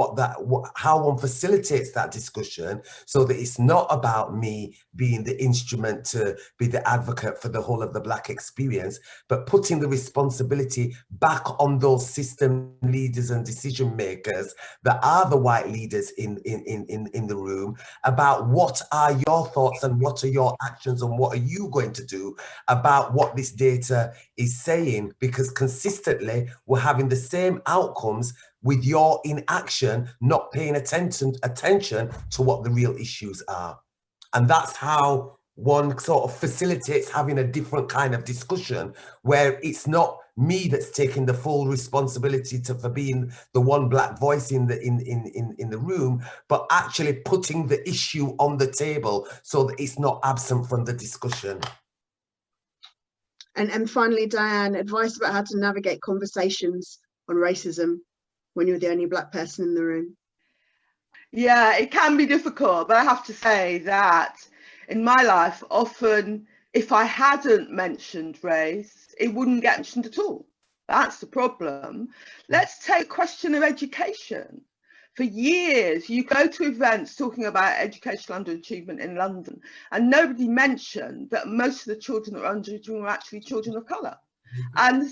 how one facilitates that discussion so that it's not about me being the instrument to be the advocate for the whole of the Black experience, but putting the responsibility back on those system leaders and decision makers that are the white leaders in the room, about what are your thoughts and what are your actions and what are you going to do about what this data is saying, because consistently we're having the same outcomes with your inaction, not paying attention to what the real issues are. And that's how one sort of facilitates having a different kind of discussion, where it's not me that's taking the full responsibility for being the one black voice in the room, but actually putting the issue on the table so that it's not absent from the discussion. And finally, Diane, advice about how to navigate conversations on racism when you're the only black person in the room. Yeah, it can be difficult, but I have to say that in my life, often if I hadn't mentioned race, it wouldn't get mentioned at all. That's the problem. Let's take the question of education. For years, you go to events talking about educational underachievement in London, and nobody mentioned that most of the children that are underachieving were actually children of colour. And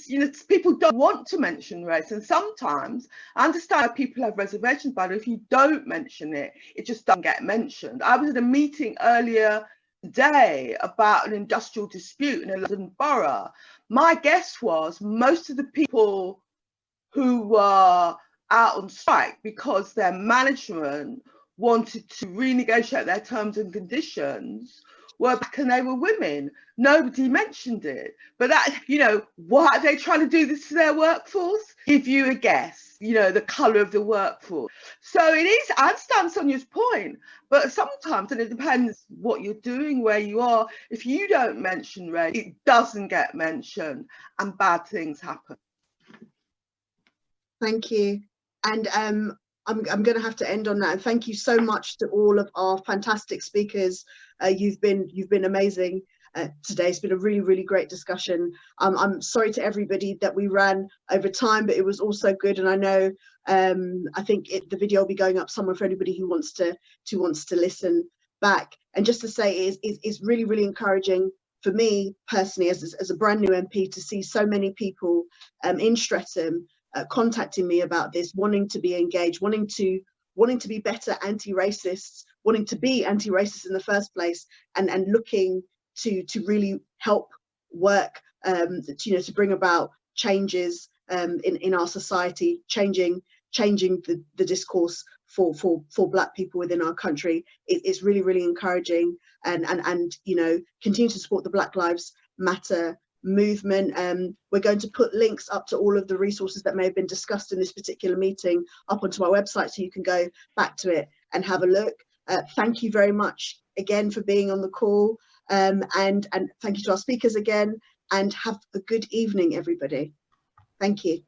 people don't want to mention race, and sometimes I understand how people have reservations about it. If you don't mention it, it just doesn't get mentioned. I was at a meeting earlier today about an industrial dispute in a London borough. My guess was most of the people who were out on strike because their management wanted to renegotiate their terms and conditions were black and they were women. Nobody mentioned it. But that, why are they trying to do this to their workforce? Give you a guess, the colour of the workforce. So it is, I understand Sonia's point, but sometimes, and it depends what you're doing, where you are, if you don't mention race, it doesn't get mentioned and bad things happen. Thank you. And I'm going to have to end on that. And thank you so much to all of our fantastic speakers. You've been amazing today. It's been a really, really great discussion. I'm sorry to everybody that we ran over time, but it was also good. And I know I think the video will be going up somewhere for anybody who wants to listen back. And just to say, it's really, really encouraging for me personally as a brand new MP to see so many people in Streatham contacting me about this, wanting to be engaged, wanting to be better anti-racists, wanting to be anti-racist in the first place, and looking to really help work to bring about changes in our society, changing the discourse for black people within our country. It's really, really encouraging, and continue to support the Black Lives Matter movement. We're going to put links up to all of the resources that may have been discussed in this particular meeting up onto our website, so you can go back to it and have a look. Thank you very much again for being on the call, and thank you to our speakers again, and have a good evening, everybody. Thank you.